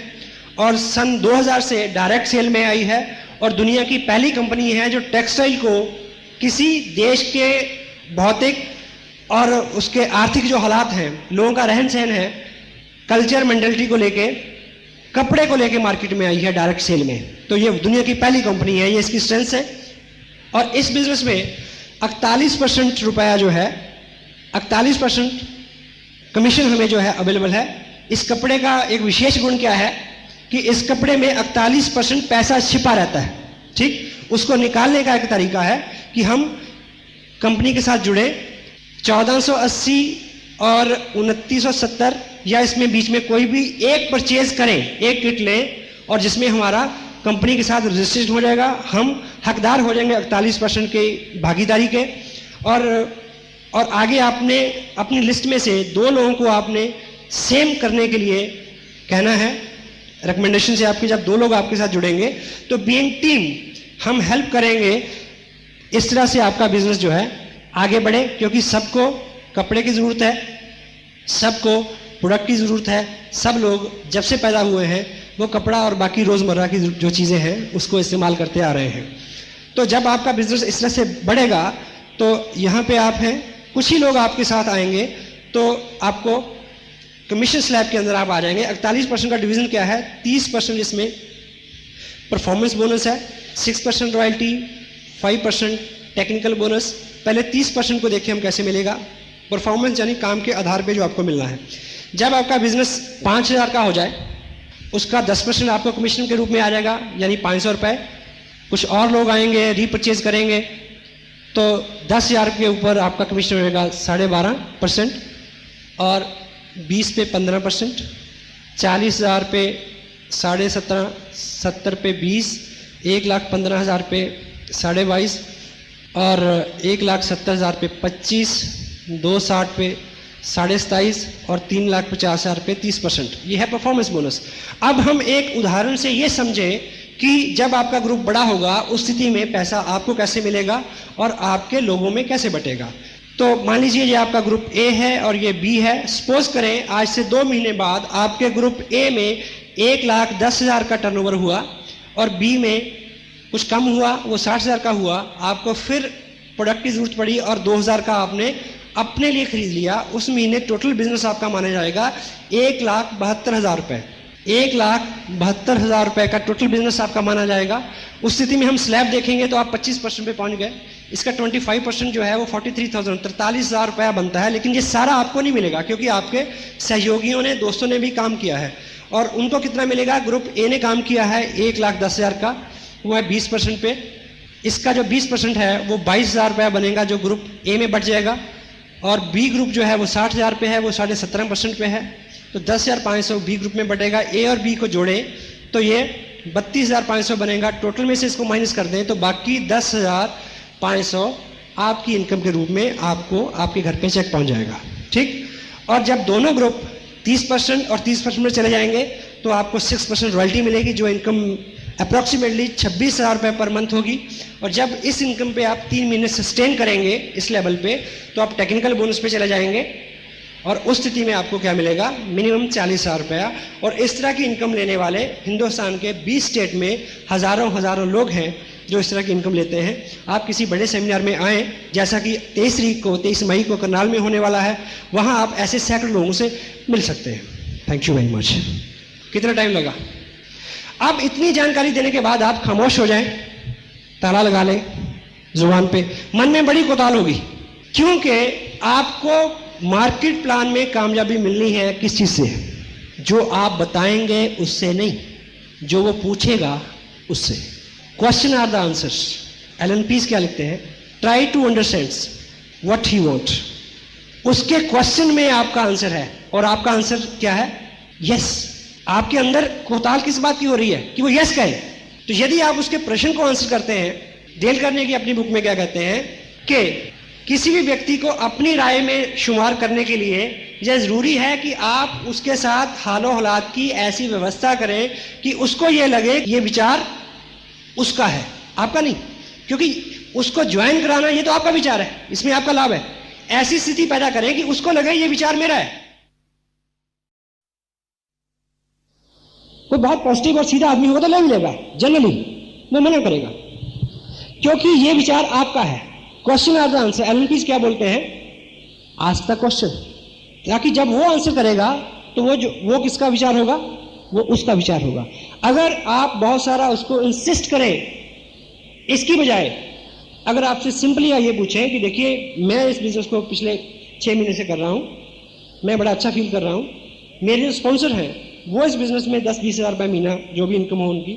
और सन 2000 से डायरेक्ट सेल में आई है, और दुनिया की पहली कंपनी है जो टेक्सटाइल को किसी देश के भौतिक और उसके आर्थिक जो हालात हैं, लोगों का रहन सहन है, कल्चर मेंटालिटी को लेके, कपड़े को लेके मार्केट में आई है डायरेक्ट सेल में। तो ये दुनिया की पहली कंपनी है, ये इसकी स्ट्रेंथ है। और इस बिजनेस में 48% रुपया जो है, 48% कमीशन हमें जो है अवेलेबल है। इस कपड़े का एक विशेष गुण क्या है कि इस कपड़े में 48% पैसा छिपा रहता है, ठीक। उसको निकालने का एक तरीका है कि हम कंपनी के साथ जुड़े, 1480 और 2970 या इसमें बीच में कोई भी एक परचेज करें, एक किट लें, और जिसमें हमारा कंपनी के साथ रजिस्ट्रेशन हो जाएगा, हम हकदार हो जाएंगे 48% के भागीदारी के। और आगे आपने अपनी लिस्ट में से 2 लोगों को आपने सेम करने के लिए कहना है। रिकमेंडेशन से आपके जब 2 लोग आपके साथ जुड़ेंगे तो बीइंग टीम हम हेल्प करेंगे, इस तरह से आपका बिजनेस जो है आगे बढ़े, क्योंकि सबको कपड़े की ज़रूरत है, सबको प्रोडक्ट की ज़रूरत है। सब लोग जब से पैदा हुए हैं वो कपड़ा और बाकी रोज़मर्रा की जो चीज़ें हैं उसको इस्तेमाल करते आ रहे हैं। तो जब आपका बिजनेस इस तरह से बढ़ेगा तो यहाँ पे आप हैं, कुछ ही लोग आपके साथ आएंगे, तो आपको कमीशन स्लैब के अंदर आप आ जाएंगे। 48% का डिवीज़न क्या है, 30% इसमें परफॉर्मेंस बोनस है, 6% रॉयल्टी, 5% टेक्निकल बोनस। पहले 30% को देखिए हम कैसे मिलेगा। परफॉर्मेंस यानी काम के आधार पे जो आपको मिलना है। जब आपका बिजनेस 5000 का हो जाए, उसका 10% आपको कमीशन के रूप में आ जाएगा, यानी 500 रुपये। कुछ और लोग आएंगे, रीपरचेज करेंगे, तो 10,000 के ऊपर आपका कमीशन रहेगा 12.5%, और 20 पे 15%, 40,000 पे 17.5, 70 पे 20, 1,15,000 पे 22.5, और 1,70,000 पे 25, 260 पे 27.5, और 3,50,000 पे 30%। ये है परफॉर्मेंस बोनस। अब हम एक उदाहरण से ये समझें कि जब आपका ग्रुप बड़ा होगा उस स्थिति में पैसा आपको कैसे मिलेगा और आपके लोगों में कैसे बटेगा। तो मान लीजिए ये आपका ग्रुप ए है और ये बी है। सपोज करें आज से 2 महीने बाद आपके ग्रुप ए में 1,10,000 का टर्नओवर हुआ और बी में कुछ कम हुआ, वो 60,000 का हुआ। आपको फिर प्रोडक्ट की जरूरत पड़ी और 2,000 का आपने अपने लिए खरीद लिया। उस महीने टोटल बिजनेस आपका माना जाएगा 1,72,000 रुपये। 1,72,000 रुपये का टोटल बिजनेस आपका माना जाएगा। उस स्थिति में हम स्लैब देखेंगे तो आप 25% पे पहुंच गए। इसका 25% जो है वो 43,000 43,000 रुपया बनता है। लेकिन ये सारा आपको नहीं मिलेगा क्योंकि आपके सहयोगियों ने, दोस्तों ने भी काम किया है। और उनको कितना मिलेगा? ग्रुप ए ने काम किया है 1,10,000 का, वो है 20% पे। इसका जो 20% है वो 22,000 रुपया बनेगा जो ग्रुप ए में बच जाएगा। और बी ग्रुप जो है वो 60,000 पे है, वो 17.5% पे है। तो 10,500 बी ग्रुप में बटेगा। ए और बी को जोड़े तो ये 32,500 बनेगा। टोटल में से इसको माइनस कर दें तो बाकी 10,500 आपकी इनकम के रूप में आपको आपके घर पे चेक पहुंच जाएगा। ठीक। और जब दोनों ग्रुप 30% और 30% में चले जाएंगे तो आपको 6% रॉयल्टी मिलेगी जो इनकम अप्रॉक्सीमेटली 26,000 रुपये पर मंथ होगी। और जब इस इनकम पे आप 3 महीने सस्टेन करेंगे इस लेवल पे तो आप टेक्निकल बोनस पे चले जाएंगे और उस स्थिति में आपको क्या मिलेगा? मिनिमम 40,000 रुपया। और इस तरह की इनकम लेने वाले हिंदुस्तान के 20 स्टेट में हज़ारों लोग हैं जो इस तरह की इनकम लेते हैं। आप किसी बड़े सेमिनार में आएँ, जैसा कि 23 मई को करनाल में होने वाला है, वहाँ आप ऐसे सैकड़ों लोगों से मिल सकते हैं। Thank you very much. कितना टाइम लगा? अब इतनी जानकारी देने के बाद आप खामोश हो जाएं, ताला लगा लें जुबान पे, मन में बड़ी कोताल होगी, क्योंकि आपको मार्केट प्लान में कामयाबी मिलनी है किस चीज से? जो आप बताएंगे उससे नहीं, जो वो पूछेगा उससे। Question are the answers. Allan Pease क्या लिखते हैं? Try to understand what he want. उसके क्वेश्चन में आपका आंसर है, और आपका आंसर क्या है? यस। आपके अंदर कोताल किस बात की हो रही है कि वो यस कहे। तो यदि आप उसके प्रश्न को आंसर करते हैं, डेल करने की अपनी बुक में क्या कहते हैं कि किसी भी व्यक्ति को अपनी राय में शुमार करने के लिए यह जरूरी है कि आप उसके साथ हालो हालात की ऐसी व्यवस्था करें कि उसको यह लगे ये विचार उसका है, आपका नहीं। क्योंकि उसको ज्वाइन कराना ये तो आपका विचार है, इसमें आपका लाभ है। ऐसी स्थिति पैदा करें कि उसको लगे ये विचार मेरा है। कोई बहुत पॉजिटिव और सीधा आदमी होगा तो ले भी लेगा, जनरली वो मना करेगा, क्योंकि ये विचार आपका है। Question are the answer. Allan Pease क्या बोलते हैं? आस्क द क्वेश्चन, ताकि जब वो आंसर करेगा तो वो किसका विचार होगा? वो उसका विचार होगा। अगर आप बहुत सारा उसको इंसिस्ट करें, इसकी बजाय अगर आपसे सिंपली ये पूछें कि देखिए मैं इस बिजनेस को पिछले 6 महीने से कर रहा हूं, मैं बड़ा अच्छा फील कर रहा हूं, मेरे जो स्पॉन्सर हैं वो इस बिजनेस में 10-20 हज़ार रुपये महीना जो भी इनकम हो उनकी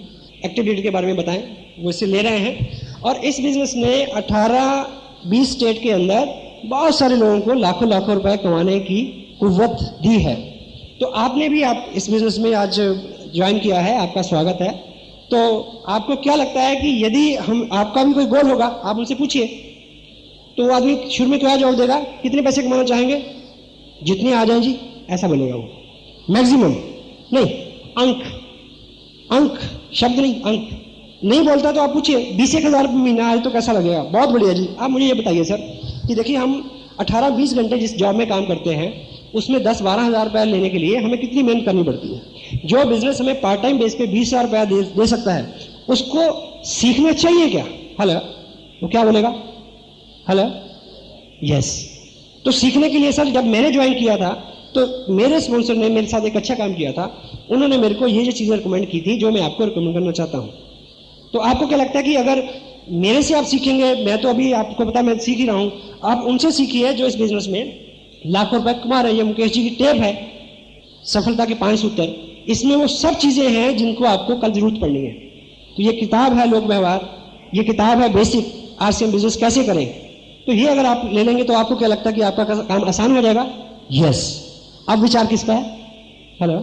एक्टिविटी के बारे में बताएं, वो इससे ले रहे हैं, और इस बिजनेस ने 18-20 स्टेट के अंदर बहुत सारे लोगों को लाखों लाखों रुपए कमाने की कुव्वत दी है। तो आपने भी आप इस बिजनेस में आज ज्वाइन किया है, आपका स्वागत है। तो आपको क्या लगता है कि यदि हम आपका भी कोई गोल होगा, आप उनसे पूछिए, तो वो आदमी शुरू में क्या जवाब देगा? कितने पैसे कमाना चाहेंगे? जितने आ जाएं जी, ऐसा बोलेगा वो। मैक्सिमम नहीं, अंक शब्द नहीं, अंक नहीं बोलता तो आप पूछिए 20-1 हज़ार महीना आए तो कैसा लगेगा? बहुत बढ़िया जी। आप मुझे ये बताइए सर कि देखिए हम 18-20 घंटे जिस जॉब में काम करते हैं उसमें 10-12 हज़ार रुपया लेने के लिए हमें कितनी मेहनत करनी पड़ती है। जो बिजनेस हमें पार्ट टाइम बेस पे 20 हज़ार रुपया दे सकता है, उसको सीखना चाहिए क्या? हेलो, वो क्या बोलेगा? Hello, yes. तो सीखने के लिए सर जब मैंने ज्वाइन किया था तो मेरे स्पॉन्सर ने मेरे साथ एक अच्छा काम किया था। उन्होंने मेरे को ये चीज़ें रिकमेंड की थी जो मैं आपको रिकमेंड करना चाहता हूँ। तो आपको क्या लगता है कि अगर मेरे से आप सीखेंगे, मैं तो अभी आपको पता मैं सीख ही रहा हूँ, आप उनसे सीखिए जो इस बिजनेस में लाखों रुपए कमा रहे हैं। ये मुकेश जी की टेप है, सफलता के 5 सूत्र। इसमें वो सब चीज़ें हैं जिनको आपको कल जरूरत पड़नी है। तो ये किताब है लोक व्यवहार, ये किताब है बेसिक आरसीएम बिजनेस कैसे करें। तो ये अगर आप ले लेंगे तो आपको क्या लगता है कि आपका काम आसान हो जाएगा? यस। अब विचार किसका है? हेलो,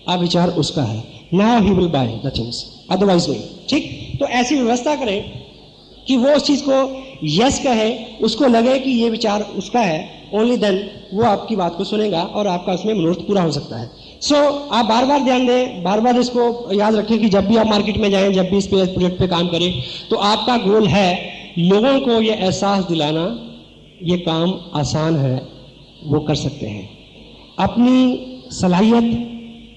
अब विचार उसका है। Now he will by the things, otherwise नहीं। ठीक, तो ऐसी व्यवस्था करें कि वो उस चीज को यस कहे, उसको लगे कि ये विचार उसका है, ओनली देन वो आपकी बात को सुनेगा और आपका उसमें मनोरथ पूरा हो सकता है। सो आप बार बार ध्यान दें, बार बार इसको याद रखें कि जब भी आप मार्केट में जाएं, जब भी इस प्रोजेक्ट पे काम करें, तो आपका गोल है लोगों को ये एहसास दिलाना ये काम आसान है, वो कर सकते हैं। अपनी सलाहियत,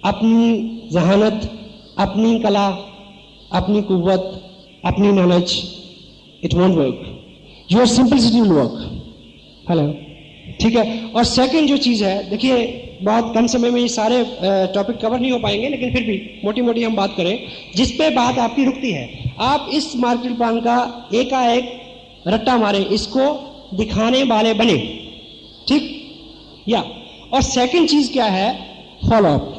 अपनी जहानत, अपनी कला, अपनी कुव्वत, अपनी knowledge, it won't work. Your simplicity will work. Hello, ठीक है। और सेकंड जो चीज़ है, देखिए बहुत कम समय में ये सारे टॉपिक कवर नहीं हो पाएंगे, लेकिन फिर भी मोटी मोटी हम बात करें जिस पे बात आपकी रुकती है। आप इस मार्केट प्लान का एकाएक रट्टा मारे, इसको दिखाने वाले बने, ठीक या। और सेकंड चीज क्या है? Follow up.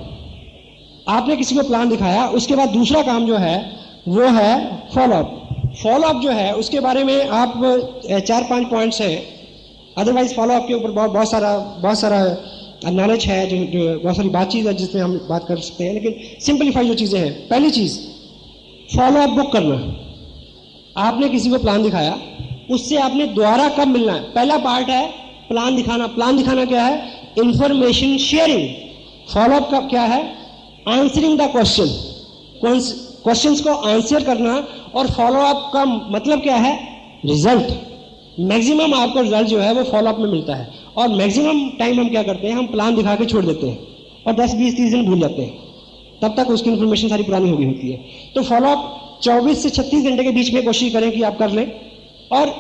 आपने किसी को प्लान दिखाया, उसके बाद दूसरा काम जो है वो है फॉलो अप। फॉलो अप जो है उसके बारे में आप 4-5 पॉइंट्स हैं। अदरवाइज फॉलो अप के ऊपर बहुत सारा नॉलेज है, जो बहुत सारी बातचीत है जिसमें हम बात कर सकते हैं, लेकिन सिंपलीफाई जो चीज़ें हैं। पहली चीज़, फॉलो अप बुक करना। आपने किसी को प्लान दिखाया, उससे आपने दोबारा कब मिलना है? पहला पार्ट है प्लान दिखाना। प्लान दिखाना क्या है? Information sharing. फॉलो अप का क्या है? आंसरिंग द क्वेश्चन, क्वेश्चंस को आंसर करना। और फॉलो अप का मतलब क्या है? रिजल्ट। मैक्सिमम आपको रिजल्ट जो है वो फॉलो अप में मिलता है। और मैक्सिमम टाइम हम क्या करते हैं, हम प्लान दिखा के छोड़ देते हैं और 10-20-30 दिन भूल जाते हैं, तब तक उसकी इन्फॉर्मेशन सारी पुरानी हो गई होती है। तो फॉलो अप 24 से 36 घंटे के बीच में कोशिश करें कि आप कर लें। और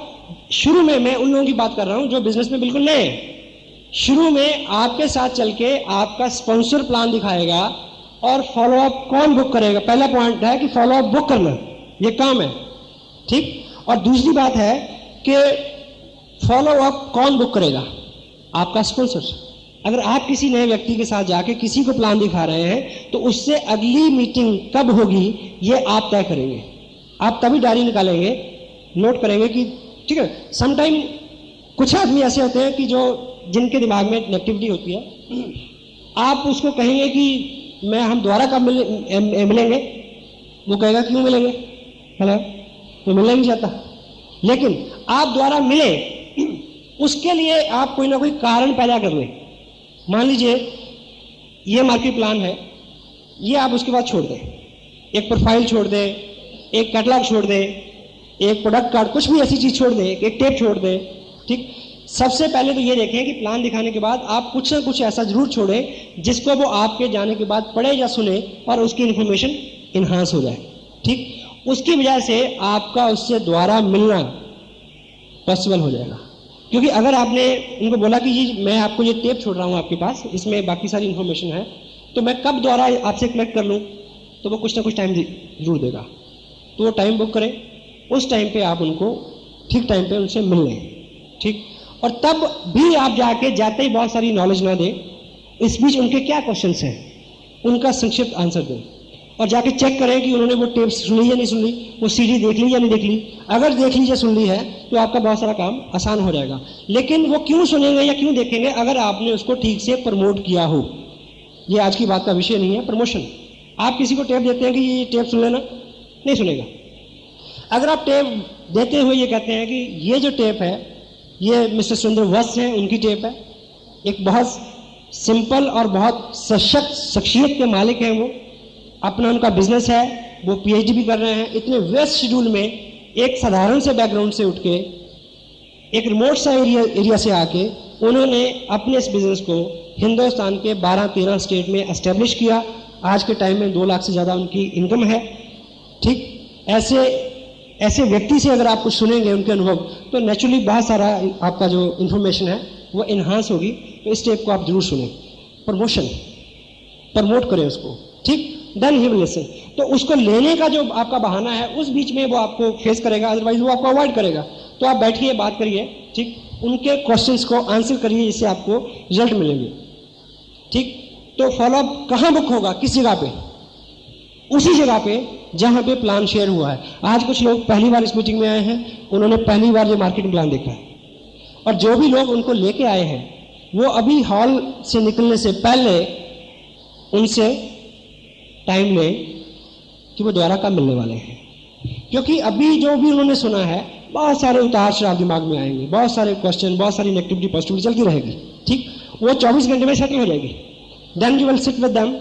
शुरू में मैं उन लोगों की बात कर रहा हूं जो बिजनेस में बिल्कुल नए हैं, शुरू में आपके साथ चल के आपका स्पॉन्सर प्लान दिखाएगा और फॉलोअप कौन बुक करेगा। पहला पॉइंट है कि फॉलोअप बुक करना, ये काम है, ठीक। और दूसरी बात है कि फॉलोअप कौन बुक करेगा, आपका स्पॉन्सर। अगर आप किसी नए व्यक्ति के साथ जाके किसी को प्लान दिखा रहे हैं तो उससे अगली मीटिंग कब होगी ये आप तय करेंगे। आप तभी डायरी निकालेंगे, नोट करेंगे कि ठीक है। समटाइम कुछ आदमी ऐसे होते हैं कि जो जिनके दिमाग में नेगेटिविटी होती है, आप उसको कहेंगे कि हम दोबारा कब मिलेंगे, वो कहेगा क्यों मिलेंगे, है ना, तो मिलना नहीं चाहता। लेकिन आप दोबारा मिले, उसके लिए आप कोई ना कोई कारण पैदा कर लें। मान लीजिए ये मार्केट प्लान है, ये आप उसके बाद छोड़ दें, एक प्रोफाइल छोड़ दें, एक कैटलॉग छोड़ दें, एक प्रोडक्ट कार्ड, कुछ भी ऐसी चीज छोड़ दें, एक टेप छोड़ दें, ठीक। सबसे पहले तो ये देखें कि प्लान दिखाने के बाद आप कुछ ना कुछ ऐसा जरूर छोड़ें जिसको वो आपके जाने के बाद पढ़े या सुने और उसकी इंफॉर्मेशन इन्हांस हो जाए, ठीक। उसकी वजह से आपका उससे दोबारा मिलना पॉसिबल हो जाएगा। क्योंकि अगर आपने उनको बोला कि ये मैं आपको ये टेप छोड़ रहा हूँ आपके पास, इसमें बाकी सारी इंफॉर्मेशन है, तो मैं कब दोबारा आपसे कनेक्ट कर लूँ, तो वो कुछ ना कुछ टाइम जरूर देगा। तो वो टाइम बुक करें, उस टाइम पे आप उनको ठीक टाइम पे उनसे मिल लें, ठीक। और तब भी आप जाते ही बहुत सारी नॉलेज ना दें, इस बीच उनके क्या क्वेश्चंस हैं उनका संक्षिप्त आंसर दें और जाके चेक करें कि उन्होंने वो टेप सुन ली या नहीं सुन ली, वो सीडी देख ली या नहीं देख ली। अगर देख ली या सुन ली है तो आपका बहुत सारा काम आसान हो जाएगा। लेकिन वो क्यों सुनेंगे या क्यों देखेंगे, अगर आपने उसको ठीक से प्रमोट किया हो। ये आज की बात का विषय नहीं है, प्रमोशन। आप किसी को टेप देते हैं कि ये टेप सुन लेना, नहीं सुनेगा। अगर आप टेप देते हुए ये कहते हैं कि ये जो टेप है ये मिस्टर सुरेंद्र वत्स हैं, उनकी टेप है, एक बहुत सिंपल और बहुत सशक्त शख्सियत के मालिक हैं, वो अपना उनका बिजनेस है, वो पीएचडी भी कर रहे हैं, इतने व्यस्त शेड्यूल में एक साधारण से बैकग्राउंड से उठ के एक रिमोट सा एरिया से आके उन्होंने अपने इस बिजनेस को हिंदुस्तान के 12-13 स्टेट में एस्टेब्लिश किया। आज के टाइम में 2 लाख से ज़्यादा उनकी इनकम है, ठीक। ऐसे व्यक्ति से अगर आप कुछ सुनेंगे उनके अनुभव, तो नेचुरली बहुत सारा आपका जो इन्फॉर्मेशन है वो इन्हांस होगी। तो इस टेप को आप जरूर सुनें, प्रमोट करें उसको, ठीक। Then he will listen. तो उसको लेने का जो आपका बहाना है उस बीच में वो आपको फेस करेगा, अदरवाइज वो आपको अवॉइड करेगा। तो आप बैठिए, बात करिए, ठीक। उनके क्वेश्चंस को आंसर करिए, जिससे आपको रिजल्ट मिलेंगे, ठीक। तो फॉलोअप कहाँ बुक होगा, किस जगह पे, उसी जगह पे जहां पे प्लान शेयर हुआ है। आज कुछ लोग पहली बार इस मीटिंग में आए हैं, उन्होंने पहली बार ये मार्केटिंग प्लान देखा है, और जो भी लोग उनको लेके आए हैं वो अभी हॉल से निकलने से पहले उनसे टाइम लें कि वो दोबारा कब मिलने वाले हैं। क्योंकि अभी जो भी उन्होंने सुना है बहुत सारे उतार चढ़ाव दिमाग में आएंगे, बहुत सारे क्वेश्चन, बहुत सारी नेगेटिविटी पॉजिटिविटी चलती रहेगी, ठीक। वो 24 घंटे में सेटल हो जाएगी। Then you will sit with them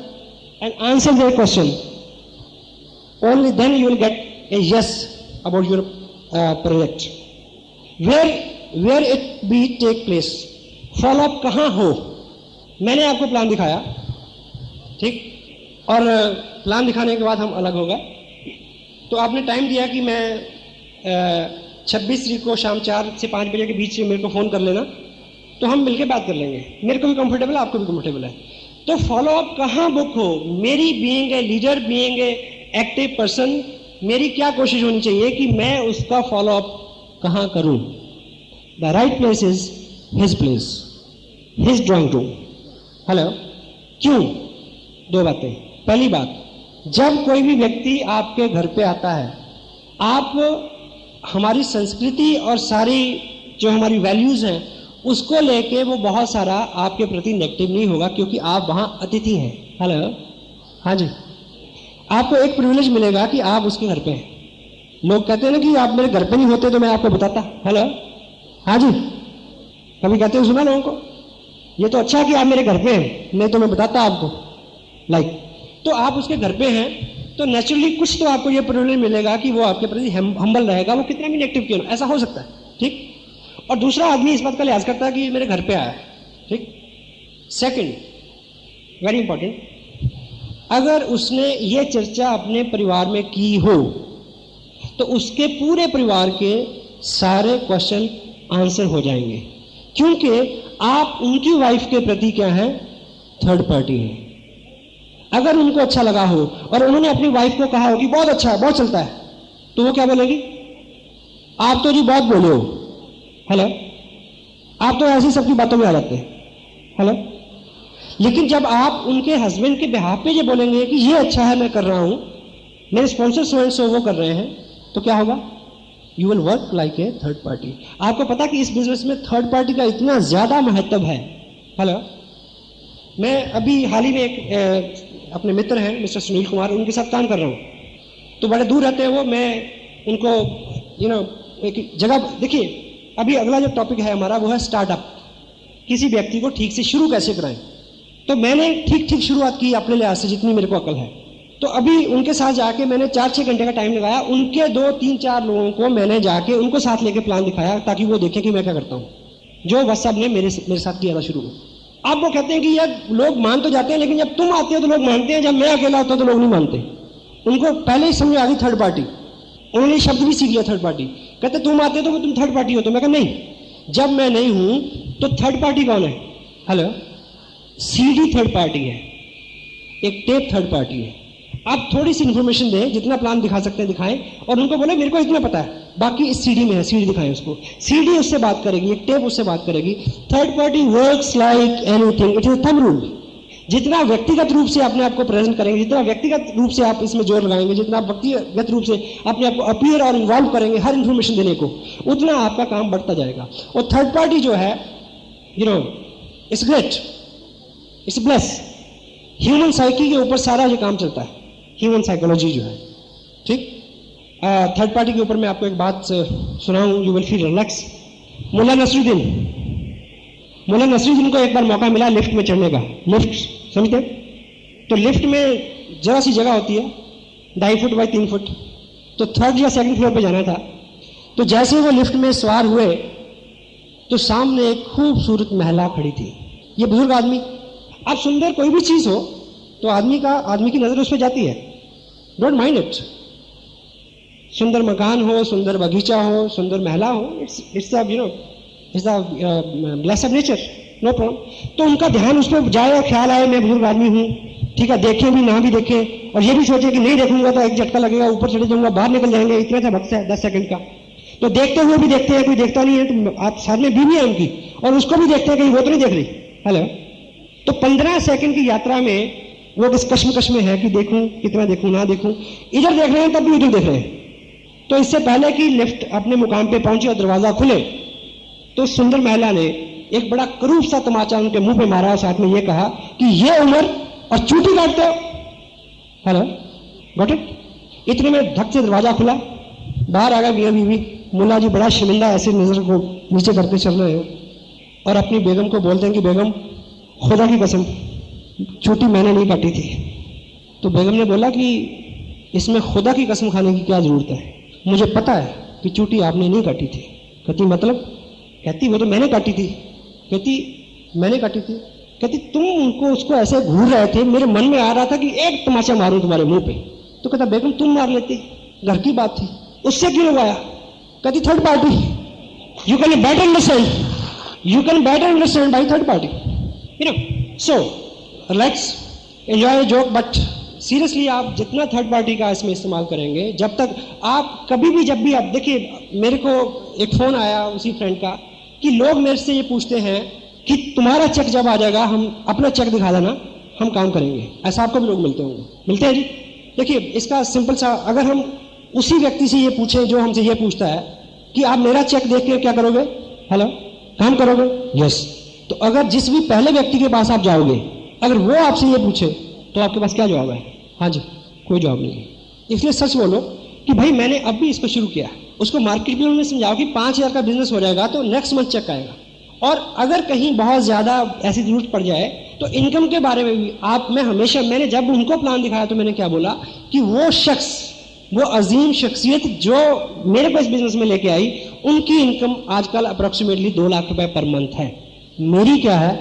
and answer their question, only then you will get a yes about your project. Where it be take place, follow up कहाँ हो। मैंने आपको प्लान दिखाया, ठीक, और प्लान दिखाने के बाद हम अलग हो गए। तो आपने टाइम दिया कि मैं 26 तारीख को शाम 4 से 5 बजे के बीच में मेरे को फ़ोन कर लेना, तो हम मिलकर बात कर लेंगे। मेरे को भी कंफर्टेबल है, आपको भी कंफर्टेबल है। तो फॉलोअप कहाँ बुक हो, मेरी being a leader, being a active person, मेरी क्या कोशिश होनी चाहिए कि मैं उसका फॉलोअप कहाँ करूँ। The right place is his place, his drawing room. Hello, क्यों? 2 बातें। पहली बात, जब कोई भी व्यक्ति आपके घर पे आता है, आप हमारी संस्कृति और सारी जो हमारी वैल्यूज हैं उसको लेके वो बहुत सारा आपके प्रति नेगेटिव नहीं होगा, क्योंकि आप वहां अतिथि हैं। हेलो, हाँ जी, आपको एक प्रिविलेज मिलेगा कि आप उसके घर पे हैं। लोग कहते हैं ना कि आप मेरे घर पे नहीं होते तो मैं आपको बताता। हेलो, हाँ जी, कभी कहते हो, सुना लोगों को, ये तो अच्छा कि आप मेरे घर पे हैं, नहीं तो मैं बताता आपको। तो आप उसके घर पे हैं तो नेचुरली कुछ तो आपको ये प्रिविलेज मिलेगा कि वो आपके प्रति हम्बल रहेगा, वो कितना भी नेगेटिव क्यों ना, ऐसा हो सकता है, ठीक। और दूसरा आदमी इस बात का लिहाज करता है कि मेरे घर पे आया, ठीक। सेकंड, वेरी इंपॉर्टेंट, अगर उसने ये चर्चा अपने परिवार में की हो तो उसके पूरे परिवार के सारे क्वेश्चन आंसर हो जाएंगे। क्योंकि आप उनकी वाइफ के प्रति क्या है, थर्ड पार्टी है। अगर उनको अच्छा लगा हो और उन्होंने अपनी वाइफ को कहा हो कि बहुत अच्छा है, बहुत चलता है, तो वो क्या बोलेगी, आप तो जी बहुत बोले हो, हेलो, आप तो ऐसी सबकी बातों में आ जाते हैं, हेलो। लेकिन जब आप उनके हस्बैंड के बिहाफ पे ये बोलेंगे कि ये अच्छा है, मैं कर रहा हूं, मेरे स्पॉन्सर सो एंड सो वो कर रहे हैं, तो क्या होगा, you will work like a third party. आपको पता कि इस बिजनेस में थर्ड पार्टी का इतना ज्यादा महत्व है। हेलो, मैं अभी हाल ही में एक अपने मित्र हैं मिस्टर सुनील कुमार, उनके साथ काम कर रहा हूँ, तो बड़े दूर रहते हैं वो, मैं उनको एक जगह, देखिए अभी अगला जो टॉपिक है हमारा वो है स्टार्टअप, किसी व्यक्ति को ठीक से शुरू कैसे कराएं। तो मैंने ठीक ठीक शुरुआत की अपने लिहाज से जितनी मेरे को अकल है। तो अभी उनके साथ जाके मैंने 4-6 घंटे का टाइम लगाया, उनके 2-3-4 लोगों को मैंने जाके उनको साथ लेके प्लान दिखाया ताकि वो देखें कि मैं क्या करता हूँ, जो व्हाट्सएप ने मेरे साथ किया था शुरू में। आप वो कहते हैं कि यार लोग मान तो जाते हैं, लेकिन जब तुम आते हो तो लोग मानते हैं, जब मैं अकेला होता हूं तो लोग नहीं मानते। उनको पहले ही समझ आ गई थर्ड पार्टी, उन्होंने शब्द भी सीख लिया थर्ड पार्टी। कहते तुम आते हो तो तुम थर्ड पार्टी हो, तो मैं कहा नहीं, जब मैं नहीं हूं तो थर्ड पार्टी कौन है, हेलो, सीडी थर्ड पार्टी है, एक टेप थर्ड पार्टी है। आप थोड़ी सी इंफॉर्मेशन दें, जितना प्लान दिखा सकते हैं दिखाएं, और उनको बोले मेरे को इतना पता है, बाकी इस सीडी में है, सीडी दिखाएं उसको, सीडी उससे बात करेगी, एक टेप उससे बात करेगी। Third party works like anything, it is thumb rule. जितना व्यक्तिगत रूप से अपने आप को प्रेजेंट करेंगे, जितना व्यक्तिगत रूप से आप इसमें जोर लगाएंगे, जितना व्यक्तिगत रूप से अपने आप को अपीयर और इन्वॉल्व करेंगे हर इंफॉर्मेशन देने को, उतना आपका काम बढ़ता जाएगा। और थर्ड पार्टी जो है, it's great, it's bless. Human psyche के ऊपर सारा ये काम चलता है, ह्यूमन साइकोलॉजी जो है, ठीक। थर्ड पार्टी के ऊपर मैं आपको एक बात सुनाऊं, you will feel relax. Mulla Nasruddin को एक बार मौका मिला लिफ्ट में चढ़ने का, लिफ्ट समझते, तो लिफ्ट में जरा सी जगह होती है, 2.5 फुट बाई 3 फुट, तो थर्ड या सेकंड फ्लोर पे जाना था। तो जैसे वो लिफ्ट में सवार हुए तो सामने एक खूबसूरत महिला खड़ी थी। ये बुजुर्ग आदमी, आप सुंदर कोई भी चीज हो तो आदमी की नजर उस पर जाती है, डोंट माइंड इट। सुंदर मकान हो, सुंदर बगीचा हो, सुंदर महिला हो, it's bless of nature, no problem. तो उनका ध्यान उस पर जाए और ख्याल आए मैं बुजुर्ग आदमी हूँ, ठीक है, देखें भी ना भी देखें, और ये भी सोचे कि नहीं देखूंगा तो एक झटका लगेगा, ऊपर चले जाऊंगा, बाहर निकल जाएंगे, इतना सा वक्त है 10 सेकंड का। तो देखते हुए भी देखते हैं, कोई देखता नहीं है, तो आप सामने बीवी है उनकी और उसको भी देखते हैं कहीं वो तो नहीं देख रही, हेलो। तो 15 सेकंड की यात्रा में वो इस कश्मकश में है कि देखूं, कितना देखूं, ना देखूं, इधर देख रहे हैं तब भी उधर देख रहे हैं। तो इससे पहले कि लिफ्ट अपने मुकाम पे पहुंचे और दरवाजा खुले, तो सुंदर महिला ने एक बड़ा करूब सा तमाचा उनके मुंह पे मारा और साथ में ये कहा कि ये उम्र और चूटी काटते हो, हेलो, गॉट इट। इतने में धक से दरवाजा खुला, बाहर आ गया मियां बीवी। मुल्ला जी बड़ा शर्मिंदा ऐसे नजर को नीचे करते चल रहे हैं और अपनी बेगम को बोलते हैं कि बेगम खुदा की कसम चूटी मैंने नहीं काटी थी। तो बेगम ने बोला कि इसमें खुदा की कसम खाने की क्या जरूरत है, मुझे पता है कि चूटी आपने नहीं काटी थी। कहती मतलब? कहती वो तो मैंने काटी थी। कहती मैंने काटी थी? कहती तुम उनको उसको ऐसे घूर रहे थे, मेरे मन में आ रहा था कि एक तमाचा मारूं तुम्हारे मुंह पे। तो कहता बेगम तुम मार लेती, घर की बात थी, उससे क्यों लगाया? कहती third party, you can better understand, you can better understand by third party, you know. So relax, enjoy joke, but seriously आप जितना थर्ड पार्टी का इसमें इस्तेमाल करेंगे, जब तक आप कभी भी जब भी आप देखिए, मेरे को एक फोन आया उसी फ्रेंड का कि लोग मेरे से ये पूछते हैं कि तुम्हारा चेक जब आ जाएगा हम अपना चेक दिखा देना, हम काम करेंगे। ऐसा आपको भी लोग मिलते होंगे, मिलते हैं जी। देखिए इसका सिंपल सा, अगर हम उसी व्यक्ति से ये पूछें जो हमसे ये पूछता है कि आप मेरा चेक देख के क्या करोगे, हेलो, काम करोगे, यस। तो अगर जिस भी पहले व्यक्ति के पास आप जाओगे, अगर वो आपसे ये पूछे तो आपके पास क्या जवाब है? हाँ जी, कोई जवाब नहीं है। इसलिए सच बोलो कि भाई मैंने अब भी इसको शुरू किया। उसको मार्केट में समझाओ कि 5,000 का बिजनेस हो जाएगा तो नेक्स्ट मंथ चेक आएगा। और अगर कहीं बहुत ज्यादा ऐसी जरूरत पड़ जाए तो इनकम के बारे में भी मैंने जब उनको प्लान दिखाया तो मैंने क्या बोला कि वो शख्स, वो अजीम शख्सियत जो मेरे पास बिजनेस में लेके आई, उनकी इनकम आजकल अप्रोक्सीमेटली 2 लाख रुपए पर मंथ है। मेरी क्या है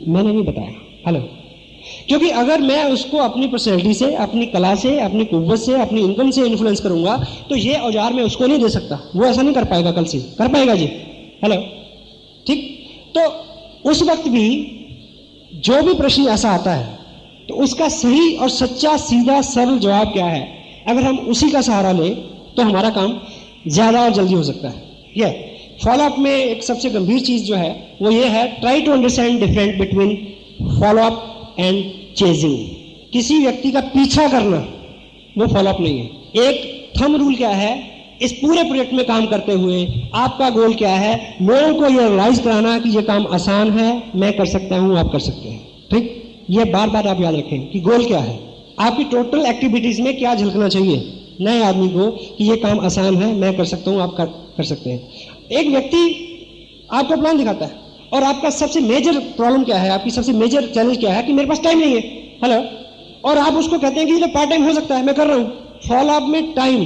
मैंने नहीं बताया, हेलो। क्योंकि अगर मैं उसको अपनी पर्सनैलिटी से, अपनी कला से, अपनी कुव्वत से, अपनी इनकम से इन्फ्लुएंस करूंगा तो ये औजार मैं उसको नहीं दे सकता, वो ऐसा नहीं कर पाएगा, कल से कर पाएगा जी, हेलो, ठीक। तो उस वक्त भी जो भी प्रश्न ऐसा आता है तो उसका सही और सच्चा सीधा सरल जवाब क्या है, अगर हम उसी का सहारा लें तो हमारा काम ज़्यादा और जल्दी हो सकता है। यह फॉलोअप में एक सबसे गंभीर चीज़ जो है वो ये है, try to understand difference between follow up and chasing. किसी व्यक्ति का पीछा करना वो फॉलोअप नहीं है। एक थंब रूल क्या है, इस पूरे प्रोजेक्ट में काम करते हुए आपका गोल क्या है, लोगों को ये रियलाइज कराना कि ये काम आसान है, मैं कर सकता हूं, आप कर सकते हैं। ठीक, ये बार बार आप याद रखें कि गोल क्या है, आपकी टोटल एक्टिविटीज में क्या झलकना चाहिए नए आदमी को कि ये काम आसान है, मैं कर सकता हूं, आप कर सकते हैं। एक व्यक्ति आपको प्लान दिखाता है और आपका सबसे मेजर प्रॉब्लम क्या है, आपकी सबसे मेजर चैलेंज क्या है कि मेरे पास टाइम नहीं है, हेलो, और आप उसको कहते हैं कि ये पार्ट टाइम हो सकता है, मैं कर रहा हूं। फॉलोअप में टाइम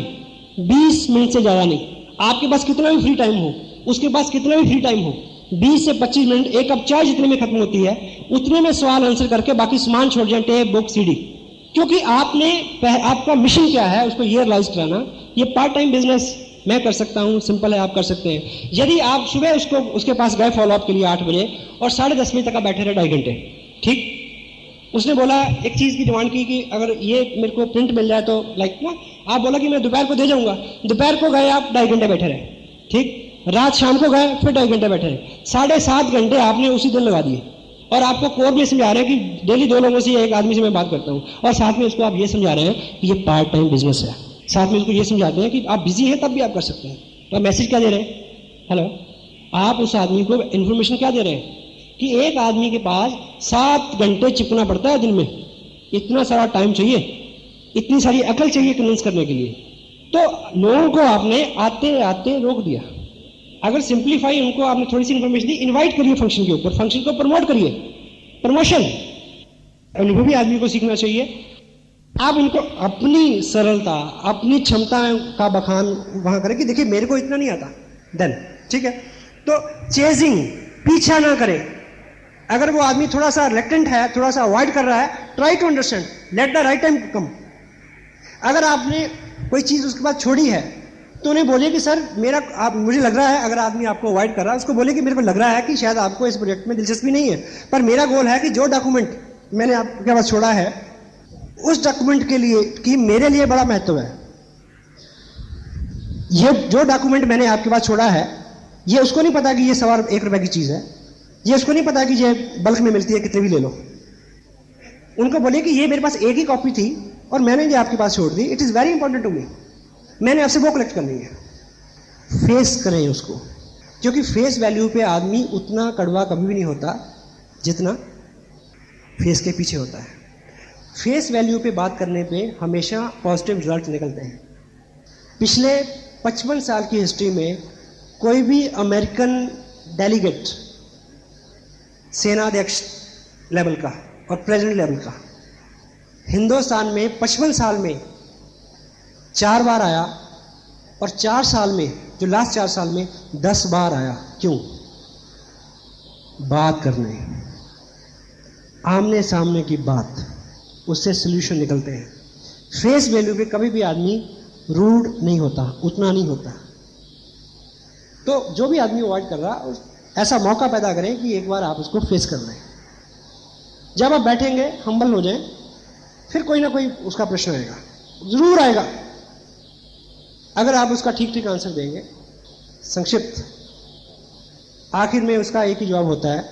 20 मिनट से ज्यादा नहीं, आपके पास कितना भी फ्री टाइम हो, उसके पास कितना भी फ्री टाइम हो, 20 से 25 मिनट, एक कप चाय जितने में खत्म होती है उतने में सवाल आंसर करके बाकी सामान छोड़ जाए, टेप, बुक, सीडी। क्योंकि आपका मिशन क्या है उसको ये रियलाइज कराना, ये पार्ट टाइम बिजनेस मैं कर सकता हूं, सिंपल है, आप कर सकते हैं। यदि आप सुबह उसके पास गए फॉलोअप के लिए 8 बजे और 10:30 बजे तक आप बैठे रहे 2.5 घंटे, ठीक, उसने बोला एक चीज की डिमांड की कि अगर ये मेरे को प्रिंट मिल जाए तो लाइक ना, आप बोला कि मैं दोपहर को दे जाऊंगा, दोपहर को गए आप 2.5 घंटे बैठे रहे, ठीक, रात शाम को गए फिर 2.5 घंटे बैठे रहे, 7.5 घंटे आपने उसी दिन लगा दिए। और आपको कोर में समझा रहे हैं कि डेली 2 लोगों से, एक आदमी से मैं बात करता हूँ, और साथ में उसको आप ये समझा रहे हैं कि ये पार्ट टाइम बिजनेस है, साथ में उसको ये समझाते हैं कि आप बिजी हैं तब भी आप कर सकते हैं। तो आप मैसेज क्या दे रहे हैं, हेलो, आप उस आदमी को इंफॉर्मेशन क्या दे रहे हैं कि एक आदमी के पास 7 घंटे चिपना पड़ता है दिन में, इतना सारा टाइम चाहिए, इतनी सारी अकल चाहिए कन्विंस करने के लिए। तो लोगों को आपने आते आते रोक दिया। अगर सिंप्लीफाई उनको आपने थोड़ी सी इंफॉर्मेशन दी, इनवाइट करिए फंक्शन के ऊपर, फंक्शन को प्रमोट करिए, प्रमोशन। अनुभवी आदमी को सीखना चाहिए, आप उनको अपनी सरलता, अपनी क्षमता का बखान वहां करें कि देखिए मेरे को इतना नहीं आता, देन ठीक है। तो चेजिंग, पीछा ना करें। अगर वो आदमी थोड़ा सा रिलेक्टेंट है, थोड़ा सा अवॉइड कर रहा है, try to understand, let the right time come. अगर आपने कोई चीज उसके बाद छोड़ी है तो उन्हें बोलिए कि सर मुझे लग रहा है, अगर आदमी आपको अवॉइड कर रहा है उसको बोलिए कि मेरे को लग रहा है कि शायद आपको इस प्रोजेक्ट में दिलचस्पी नहीं है, पर मेरा गोल है कि जो डॉक्यूमेंट मैंने आपके पास छोड़ा है उस डॉक्यूमेंट के लिए कि मेरे लिए बड़ा महत्व है। ये जो डॉक्यूमेंट मैंने आपके पास छोड़ा है ये उसको नहीं पता कि ये ₹1 की चीज है, ये उसको नहीं पता कि ये बल्क में मिलती है, कितने भी ले लो। उनको बोलिए कि ये मेरे पास एक ही कॉपी थी और मैंने ये आपके पास छोड़ दी, it is very important to me, मैंने आपसे वो कलेक्ट करनी है। फेस करें उसको, क्योंकि फेस वैल्यू पे आदमी उतना कड़वा कभी भी नहीं होता जितना फेस के पीछे होता है। फेस वैल्यू पे बात करने पे हमेशा पॉजिटिव रिजल्ट निकलते हैं। पिछले 55 साल की हिस्ट्री में कोई भी अमेरिकन डेलीगेट, सेनाध्यक्ष लेवल का और प्रेसिडेंट लेवल का, हिंदुस्तान में 55 साल में 4 बार आया और 4 साल में, जो लास्ट 4 साल में 10 बार आया। क्यों? बात करने, आमने सामने की बात, उससे सोल्यूशन निकलते हैं। फेस वैल्यू पे कभी भी आदमी रूड नहीं होता, उतना नहीं होता। तो जो भी आदमी अवॉइड कर रहा, ऐसा मौका पैदा करें कि एक बार आप उसको फेस कर लें। जब आप बैठेंगे हम्बल हो जाएं, फिर कोई ना कोई उसका प्रश्न आएगा, जरूर आएगा। अगर आप उसका ठीक ठीक आंसर देंगे, संक्षिप्त, आखिर में उसका एक ही जवाब होता है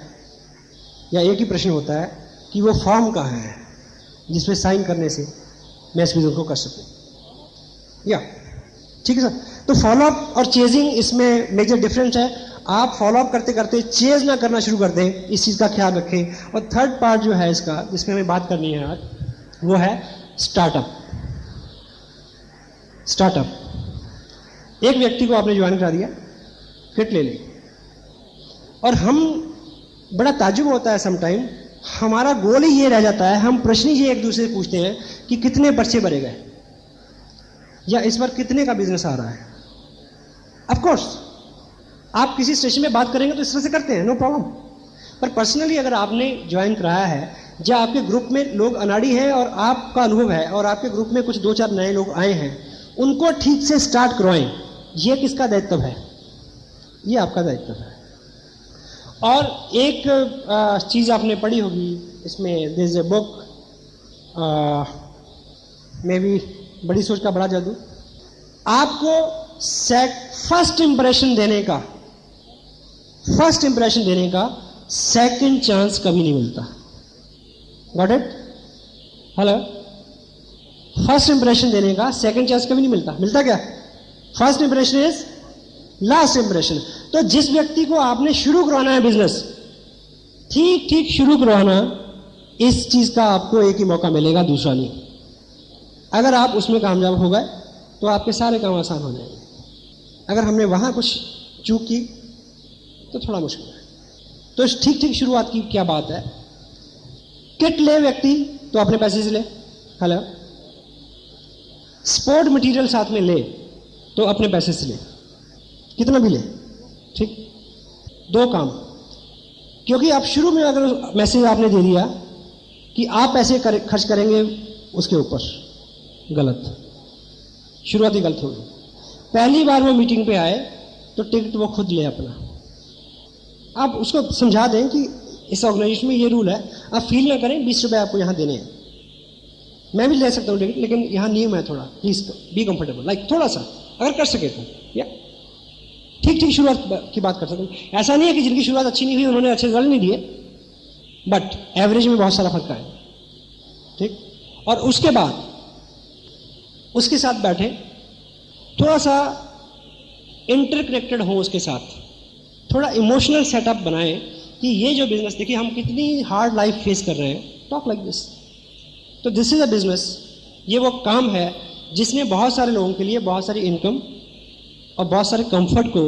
या एक ही प्रश्न होता है कि वो फॉर्म कहाँ है जिसमें साइन करने से मैं इस बिजनेस को कर सकूं, या ठीक है सर। तो फॉलोअप और चेजिंग, इसमें मेजर डिफरेंस है। आप फॉलोअप करते करते चेज ना करना शुरू कर दें, इस चीज़ का ख्याल रखें। और थर्ड पार्ट जो है इसका, जिसमें हमें बात करनी है आज, वो है स्टार्टअप। स्टार्टअप, एक व्यक्ति को आपने ज्वाइन करा दिया, किट ले ली, और हम, बड़ा ताज्जुब होता है समटाइम, हमारा गोल ही ये रह जाता है, हम प्रश्न ही एक दूसरे से पूछते हैं कि कितने पर्चे भरे गए या इस बार कितने का बिजनेस आ रहा है। ऑफ कोर्स आप किसी स्टेशन में बात करेंगे तो इस तरह से करते हैं, नो प्रॉब्लम। पर पर्सनली अगर आपने ज्वाइन कराया है, या आपके ग्रुप में लोग अनाड़ी हैं और आपका अनुभव है, और आपके ग्रुप में कुछ 2-4 नए लोग आए हैं, उनको ठीक से स्टार्ट करवाएं। ये किसका दायित्व है? ये आपका दायित्व है। और एक चीज़ आपने पढ़ी होगी इसमें, there is a book, maybe बड़ी सोच का बड़ा जादू। आपको फर्स्ट इंप्रेशन देने का सेकंड चांस कभी नहीं मिलता। Got it? Hello? First impression देने का सेकंड चांस कभी नहीं मिलता। मिलता क्या? First impression is last impression. तो जिस व्यक्ति को आपने शुरू करवाना है बिजनेस, ठीक शुरू करवाना, इस चीज का आपको एक ही मौका मिलेगा, दूसरा नहीं। अगर आप उसमें कामयाब हो गए तो आपके सारे काम आसान हो जाएंगे। अगर हमने वहां कुछ चूक की तो थोड़ा मुश्किल है। तो ठीक शुरुआत की क्या बात है? किट ले व्यक्ति तो अपने पैसे से ले। हेलो? स्पोर्ट मटेरियल साथ में ले तो अपने पैसे से ले, कितना भी ले, ठीक। दो काम, क्योंकि आप शुरू में अगर मैसेज आपने दे दिया कि आप पैसे खर्च करेंगे उसके ऊपर, गलत, शुरुआत ही गलत होगी। पहली बार वो मीटिंग पे आए तो टिकट वो खुद ले अपना। आप उसको समझा दें कि इस ऑर्गेनाइजेशन में ये रूल है, आप फील ना करें 20 रुपए आपको यहाँ देने हैं, मैं भी ले सकता हूँ टिकट, लेकिन यहाँ नियम है थोड़ा, प्लीज बी कंफर्टेबल, लाइक थोड़ा सा अगर कर सके तो, या ठीक शुरुआत की बात कर सकते हैं। ऐसा नहीं है कि जिनकी शुरुआत अच्छी नहीं हुई उन्होंने अच्छे रिजल्ट नहीं दिए, बट एवरेज में बहुत सारा फर्क है, ठीक। और उसके बाद उसके साथ बैठे, थोड़ा सा इंटरकनेक्टेड हो उसके साथ, थोड़ा इमोशनल सेटअप बनाए कि ये जो बिजनेस, देखिए हम कितनी हार्ड लाइफ फेस कर रहे हैं, टॉक लाइक दिस। तो दिस इज अ बिजनेस, ये वो काम है जिसने बहुत सारे लोगों के लिए बहुत सारी इनकम और बहुत सारे कंफर्ट को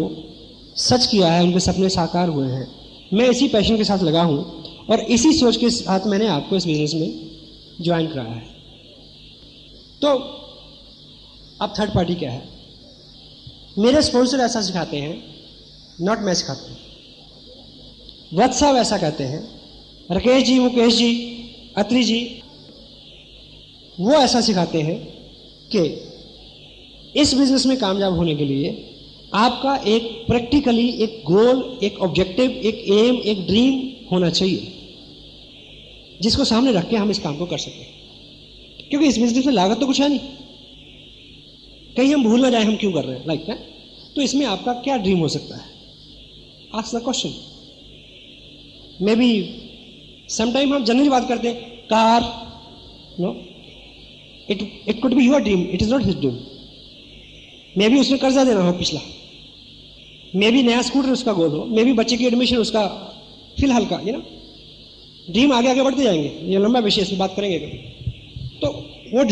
सच किया है, उनके सपने साकार हुए हैं। मैं इसी पैशन के साथ लगा हूं और इसी सोच के साथ मैंने आपको इस बिजनेस में ज्वाइन कराया है। तो अब थर्ड पार्टी क्या है? मेरे स्पॉन्सर ऐसा सिखाते हैं, नॉट मैं सिखाता हूं। वत्स साहब ऐसा कहते हैं, राकेश जी, मुकेश जी, अत्री जी, वो ऐसा सिखाते हैं कि इस बिजनेस में कामयाब होने के लिए आपका एक प्रैक्टिकली एक गोल, एक ऑब्जेक्टिव, एक एम, एक ड्रीम होना चाहिए जिसको सामने रख के हम इस काम को कर सकें। क्योंकि इस बिजनेस में लागत तो कुछ है नहीं, कहीं हम भूल ना जाए हम क्यों कर रहे हैं, लाइक है। तो इसमें आपका क्या ड्रीम हो सकता है? Ask the question. Maybe sometime हम जनरली बात करते हैं, car, no, it could be your dream, it is not his dream. Maybe उसने कर्जा देना हो पिछला, मे बी नया स्कूटर उसका गोल हो, मे बी बच्चे की एडमिशन उसका फिलहाल का, ये ना ड्रीम आगे आगे बढ़ते जाएंगे, ये लंबा विषय, इसमें बात करेंगे कभी। तो वो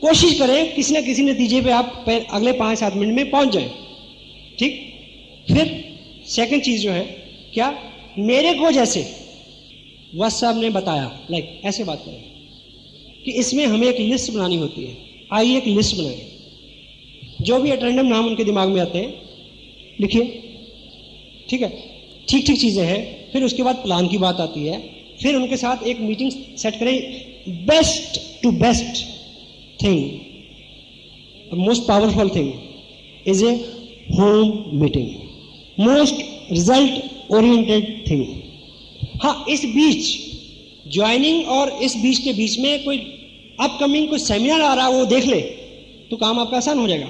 कोशिश करें किसी ना किसी नतीजे पे आप अगले 5-7 मिनट में पहुंच जाए, ठीक। फिर सेकंड चीज जो है क्या, मेरे को जैसे वत्स साहब ने बताया, लाइक ऐसे बात करें कि इसमें हमें एक लिस्ट बनानी होती है। आइए एक लिस्ट बनाएं, जो भी अटेंडम नाम उनके दिमाग में आते हैं लिखिए, ठीक है। ठीक चीजें हैं। फिर उसके बाद प्लान की बात आती है, फिर उनके साथ एक मीटिंग सेट करें। Best to best thing, most powerful thing is a home meeting, most result oriented thing. हाँ, इस बीच ज्वाइनिंग और इस बीच के बीच में कोई अपकमिंग कोई सेमिनार आ रहा है वो देख ले तो काम आपका आसान हो जाएगा,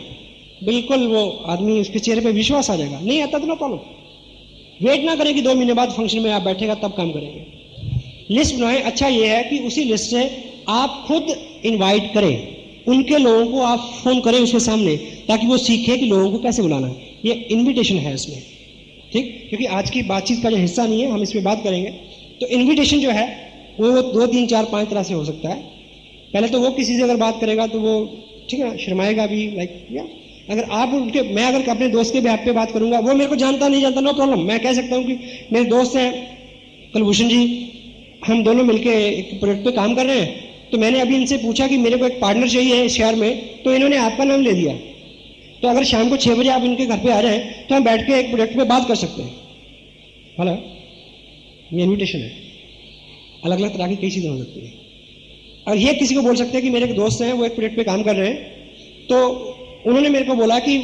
बिल्कुल वो आदमी उसके चेहरे पे विश्वास आ जाएगा। नहीं आता तो ना प्रॉब्लम, वेट ना करें कि 2 महीने बाद फंक्शन में आप बैठेगा तब काम करेंगे। लिस्ट बनाएं। अच्छा ये है कि उसी लिस्ट से आप खुद इनवाइट करें, उनके लोगों को आप फोन करें उसके सामने, ताकि वो सीखे कि लोगों को कैसे बुलाना है। ये इन्विटेशन है इसमें, ठीक, क्योंकि आज की बातचीत का जो हिस्सा नहीं है, हम इस पर बात करेंगे। तो इन्विटेशन जो है वो 2, 3, 4, 5 तरह से हो सकता है। पहले तो वो किसी से अगर बात करेगा तो वो ठीक है शर्माएगा भी, लाइक या अगर आप उनके, मैं अगर अपने दोस्त के भी आप पे बात करूंगा, वो मेरे को जानता नहीं जानता, नो प्रॉब्लम। मैं कह सकता हूँ कि मेरे दोस्त हैं कुलभूषण जी, हम दोनों मिलके एक प्रोजेक्ट पे काम कर रहे हैं, तो मैंने अभी इनसे पूछा कि मेरे को एक पार्टनर चाहिए इस शहर में, तो इन्होंने आपका नाम ले दिया। तो अगर शाम को 6 बजे आप इनके घर पे आ जाएं तो हम बैठ के एक प्रोजेक्ट पे बात कर सकते हैं। हेलो, ये इन्विटेशन है। अलग अलग तरह की कई चीजें हो सकती है। और ये किसी को बोल सकते हैं कि मेरे एक दोस्त हैं वो एक प्रोजेक्ट पे काम कर रहे हैं, तो उन्होंने मेरे को बोला कि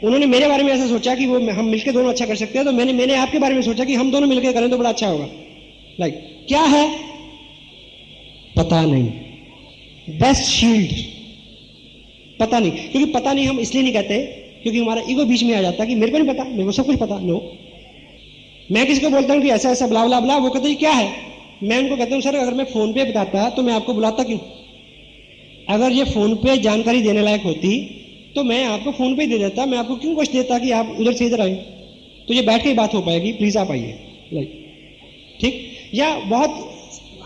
उन्होंने मेरे बारे में ऐसा सोचा कि वो हम मिलकर दोनों अच्छा कर सकते हैं, तो मैंने आपके बारे में सोचा कि हम दोनों मिलकर करें तो बड़ा अच्छा होगा। लाइक क्या है पता नहीं, बेस्ट शील्ड पता नहीं, क्योंकि पता नहीं हम इसलिए नहीं कहते क्योंकि हमारा ईगो बीच में आ जाता है कि मेरे को नहीं पता, मेरे को सब कुछ पता। नो, मैं किसी को बोलता हूं कि ऐसा ऐसा ब्ला ब्ला ब्ला, वो कहते हैं क्या है, मैं उनको कहता हूं सर अगर मैं फोन पे बताता तो मैं आपको बुलाता क्यों? अगर ये फोन पे जानकारी देने लायक होती तो मैं आपको फोन पे दे देता, मैं आपको क्यों कुछ देता कि आप उधर से इधर आए? तो ये बैठ के ही बात हो पाएगी, प्लीज आप आइए। लाइक ठीक, या बहुत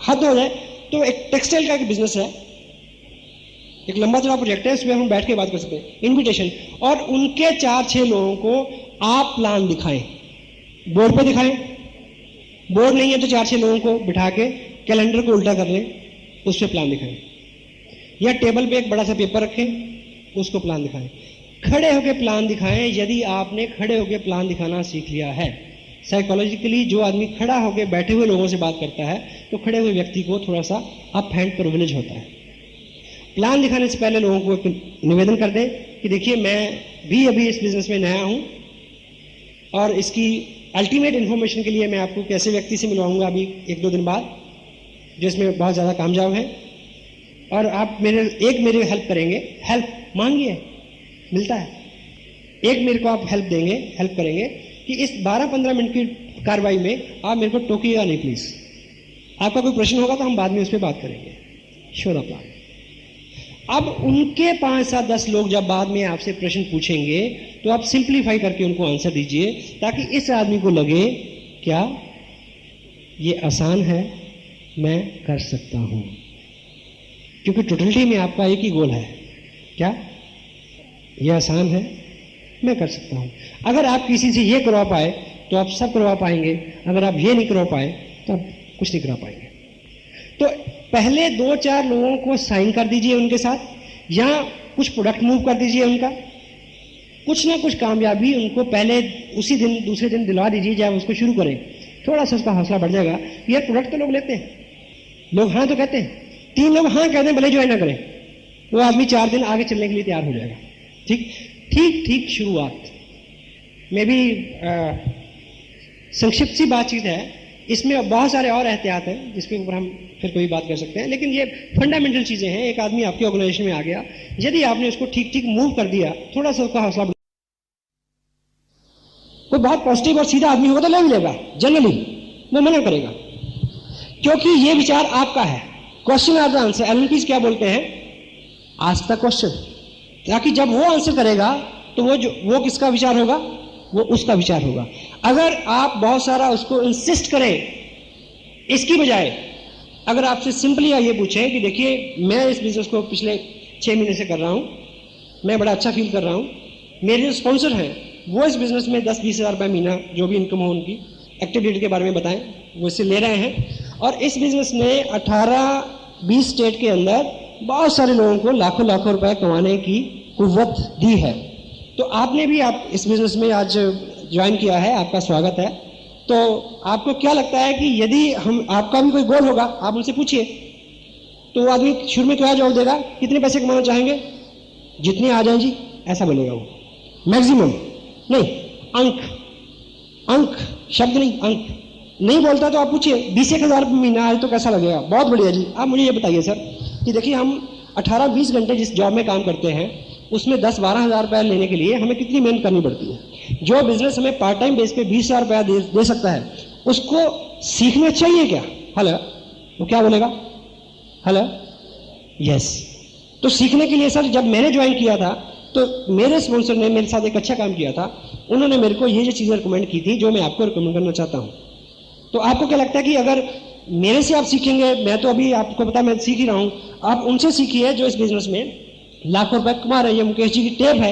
हद हो जाए तो एक टेक्सटाइल का एक बिजनेस है, एक लंबा चौड़ा प्रोजेक्ट है, उसमें हम बैठ के बात कर सकते हैं। इनविटेशन, और उनके 4-6 लोगों को आप प्लान दिखाएं, बोर्ड पे दिखाएं, बोर्ड नहीं है तो 4-6 लोगों को बिठा के कैलेंडर को उल्टा कर लें, उस पर प्लान दिखाएं, या टेबल पे एक बड़ा सा पेपर रखें, उसको प्लान दिखाएं, खड़े होकर प्लान दिखाएं। यदि आपने खड़े होकर प्लान दिखाना सीख लिया है, साइकोलॉजिकली जो आदमी खड़ा होकर बैठे हुए लोगों से बात करता है तो खड़े हुए व्यक्ति को थोड़ा सा अप हैंड प्रिविलेज होता है। प्लान दिखाने से पहले लोगों को एक निवेदन कर दें कि देखिए मैं भी अभी इस बिजनेस में नया हूं और इसकी अल्टीमेट इन्फॉर्मेशन के लिए मैं आपको कैसे व्यक्ति से मिलवाऊंगा अभी 1-2 दिन बाद, जिसमें बहुत ज़्यादा कामयाब है, और आप मेरे हेल्प करेंगे। हेल्प मांगिए, मिलता है। एक मेरे को आप हेल्प देंगे, हेल्प करेंगे कि इस 12-15 मिनट की कार्रवाई में आप मेरे को टोकिएगा नहीं प्लीज। आपका कोई प्रश्न होगा तो हम बाद में उस पर बात करेंगे। Show the plan. अब उनके 5-7-10 लोग जब बाद में आपसे प्रश्न पूछेंगे तो आप सिंप्लीफाई करके उनको आंसर दीजिए, ताकि इस आदमी को लगे क्या ये आसान है, मैं कर सकता हूं। क्योंकि टोटलिटी में आपका एक ही गोल है, क्या ये आसान है, मैं कर सकता हूं। अगर आप किसी से ये करवा पाए तो आप सब करवा पाएंगे, अगर आप ये नहीं करवा पाए तो आप कुछ नहीं करा पाएंगे। तो पहले 2-4 लोगों को साइन कर दीजिए उनके साथ, या कुछ प्रोडक्ट मूव कर दीजिए उनका, कुछ ना कुछ कामयाबी उनको पहले उसी दिन दूसरे दिन दिलवा दीजिए जब उसको शुरू करें। थोड़ा सा उसका हौसला बढ़ जाएगा। यार प्रोडक्ट तो लोग लेते हैं, लोग हाँ तो कहते हैं, 3 लोग हाँ कहते हैं भले ज्वाइन ना करें, वो आदमी 4 दिन आगे चलने के लिए तैयार हो जाएगा। ठीक शुरुआत में भी संक्षिप्त सी बातचीत है, इसमें बहुत सारे और एहतियात हैं जिसके ऊपर हम फिर कोई बात कर सकते हैं, लेकिन ये फंडामेंटल चीजें हैं। एक आदमी आपकी ऑर्गेनाइजेशन में आ गया, यदि आपने उसको ठीक मूव कर दिया, थोड़ा सा उसका हौसला, कोई बहुत पॉजिटिव और सीधा आदमी होगा तो ले भी लेगा, जनरली वो मना करेगा, क्योंकि ये विचार आपका है। Question are the answer. LNPs क्या बोलते हैं? आस्क द क्वेश्चन, ताकि जब वो आंसर करेगा तो वो किसका विचार होगा? वो उसका विचार होगा। अगर आप बहुत सारा उसको इंसिस्ट करें, इसकी बजाय अगर आपसे सिंपली ये पूछें कि देखिए मैं इस बिजनेस को पिछले 6 महीने से कर रहा हूं, मैं बड़ा अच्छा फील कर रहा हूं, मेरे जो स्पॉन्सर हैं वो इस बिजनेस में 10-20 हज़ार रुपये महीना जो भी इनकम हो उनकी एक्टिविटी के बारे में बताएं, वो इससे ले रहे हैं, और इस बिजनेस ने 18-20 स्टेट के अंदर बहुत सारे लोगों को लाखों रुपए कमाने की कुव्वत दी है। तो आपने भी आप इस बिजनेस में आज ज्वाइन किया है, आपका स्वागत है। तो आपको क्या लगता है कि यदि आपका भी कोई गोल होगा, आप उनसे पूछिए, तो वो आदमी शुरू में क्या जवाब देगा? कितने पैसे कमाना चाहेंगे? जितने आ जाएं जी, ऐसा बोलेगा वो। मैक्सिमम नहीं, अंक शब्द नहीं, अंक नहीं बोलता तो आप पूछिए 20-1 हज़ार महीना आज तो कैसा लगेगा? बहुत बढ़िया जी। आप मुझे ये बताइए सर कि देखिए हम 18-20 घंटे जिस जॉब में काम करते हैं उसमें 10-12 हज़ार रुपया लेने के लिए हमें कितनी मेहनत करनी पड़ती है। जो बिजनेस हमें पार्ट टाइम बेस पे 20 हज़ार रुपया दे सकता है, उसको सीखना चाहिए क्या? हेलो, वो क्या बोलेगा? Hello, yes. तो सीखने के लिए सर जब मैंने ज्वाइन किया था तो मेरे स्पॉन्सर ने मेरे साथ एक अच्छा काम किया था, उन्होंने मेरे को ये चीजें रिकमेंड की थी जो मैं आपको रिकमेंड करना चाहता हूँ। तो आपको क्या लगता है कि अगर मेरे से आप सीखेंगे, मैं तो अभी आपको पता मैं सीख ही रहा हूँ, आप उनसे सीखिए जो इस बिजनेस में लाखों रुपए कमा रहे हैं। मुकेश जी की टेप है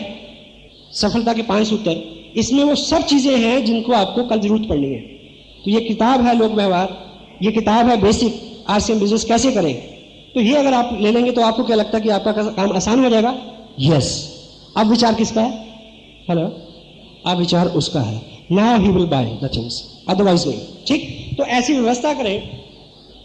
सफलता के 5 सूत्र, इसमें वो सब चीजें हैं जिनको आपको कल जरूरत पड़नी है। तो ये किताब है लोक व्यवहार, ये किताब है बेसिक, आज से हम बिजनेस कैसे करें। तो ये अगर आप ले लेंगे तो आपको क्या लगता है कि आपका काम आसान हो जाएगा? यस। अब विचार किसका है? हेलो, अब विचार उसका है। Now he will by the things, otherwise नहीं। ठीक, तो ऐसी व्यवस्था करें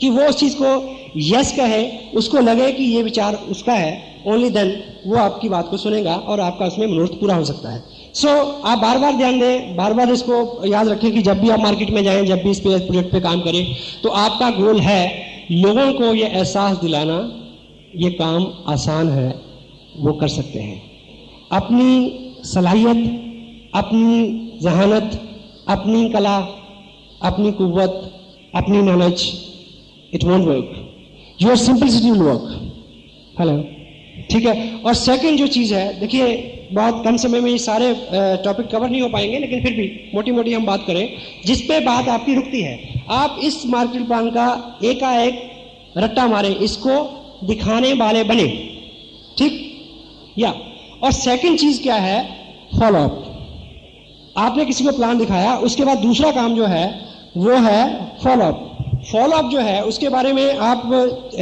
कि वो उस चीज को यस कहे, उसको लगे कि ये विचार उसका है, ओनली देन वो आपकी बात को सुनेगा और आपका उसमें मनोरथ पूरा हो सकता है। सो आप बार बार ध्यान दें, बार बार इसको याद रखें कि जब भी आप मार्केट में जाएं, जब भी इस प्रोजेक्ट पे काम करें, तो आपका गोल है लोगों को ये एहसास दिलाना ये काम आसान है, वो कर सकते हैं। अपनी सलाहियत, अपनी जहानत, अपनी कला, अपनी कुव्वत, अपनी knowledge, it won't work, your simplicity will work. Hello, ठीक है। और सेकंड जो चीज़ है, देखिए बहुत कम समय में ये सारे टॉपिक कवर नहीं हो पाएंगे, लेकिन फिर भी मोटी मोटी हम बात करें, जिस पे बात आपकी रुकती है, आप इस मार्केट प्लान का एकाएक रट्टा मारे, इसको दिखाने वाले बने, ठीक या। और सेकंड चीज क्या है, फॉलो अप। आपने किसी को प्लान दिखाया, उसके बाद दूसरा काम जो है वो है फॉलो अप। फॉलो अप जो है उसके बारे में आप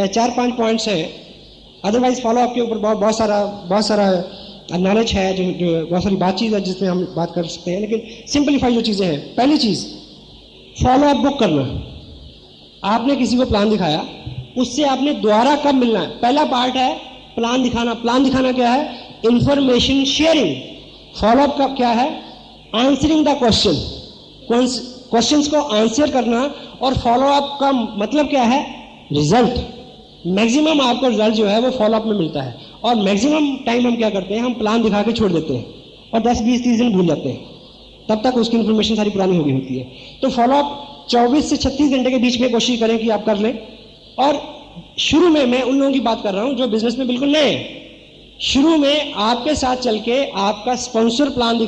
4-5 पॉइंट्स हैं, अदरवाइज फॉलो अप के ऊपर बहुत सारा नॉलेज है, जो बहुत सारी बातचीत है जिसमें हम बात कर सकते हैं, लेकिन सिंपलीफाई जो चीज़ें हैं, पहली चीज़ फॉलो अप बुक करना। आपने किसी को प्लान दिखाया, उससे आपने दोबारा कब मिलना है, पहला पार्ट है प्लान दिखाना। प्लान दिखाना क्या है, इंफॉर्मेशन शेयरिंग। फॉलो अप का क्या है, आंसरिंग द क्वेश्चंस को आंसर करना। और फॉलो अप का मतलब क्या है, रिजल्ट। मैक्सिमम आपको रिजल्ट जो है वो फॉलो अप में मिलता है। और मैक्सिमम टाइम हम क्या करते हैं, हम प्लान दिखा के छोड़ देते हैं और 10-20-30 दिन भूल जाते हैं, तब तक उसकी इन्फॉर्मेशन सारी पुरानी हो गई होती है। तो फॉलो अप 24 से 36 घंटे के बीच में कोशिश करें कि आप कर लें। और शुरू में मैं उन लोगों की बात कर रहा हूं जो बिजनेस में बिल्कुल नए हैं। शुरू में आपके साथ चल के आपका स्पॉन्सर प्लान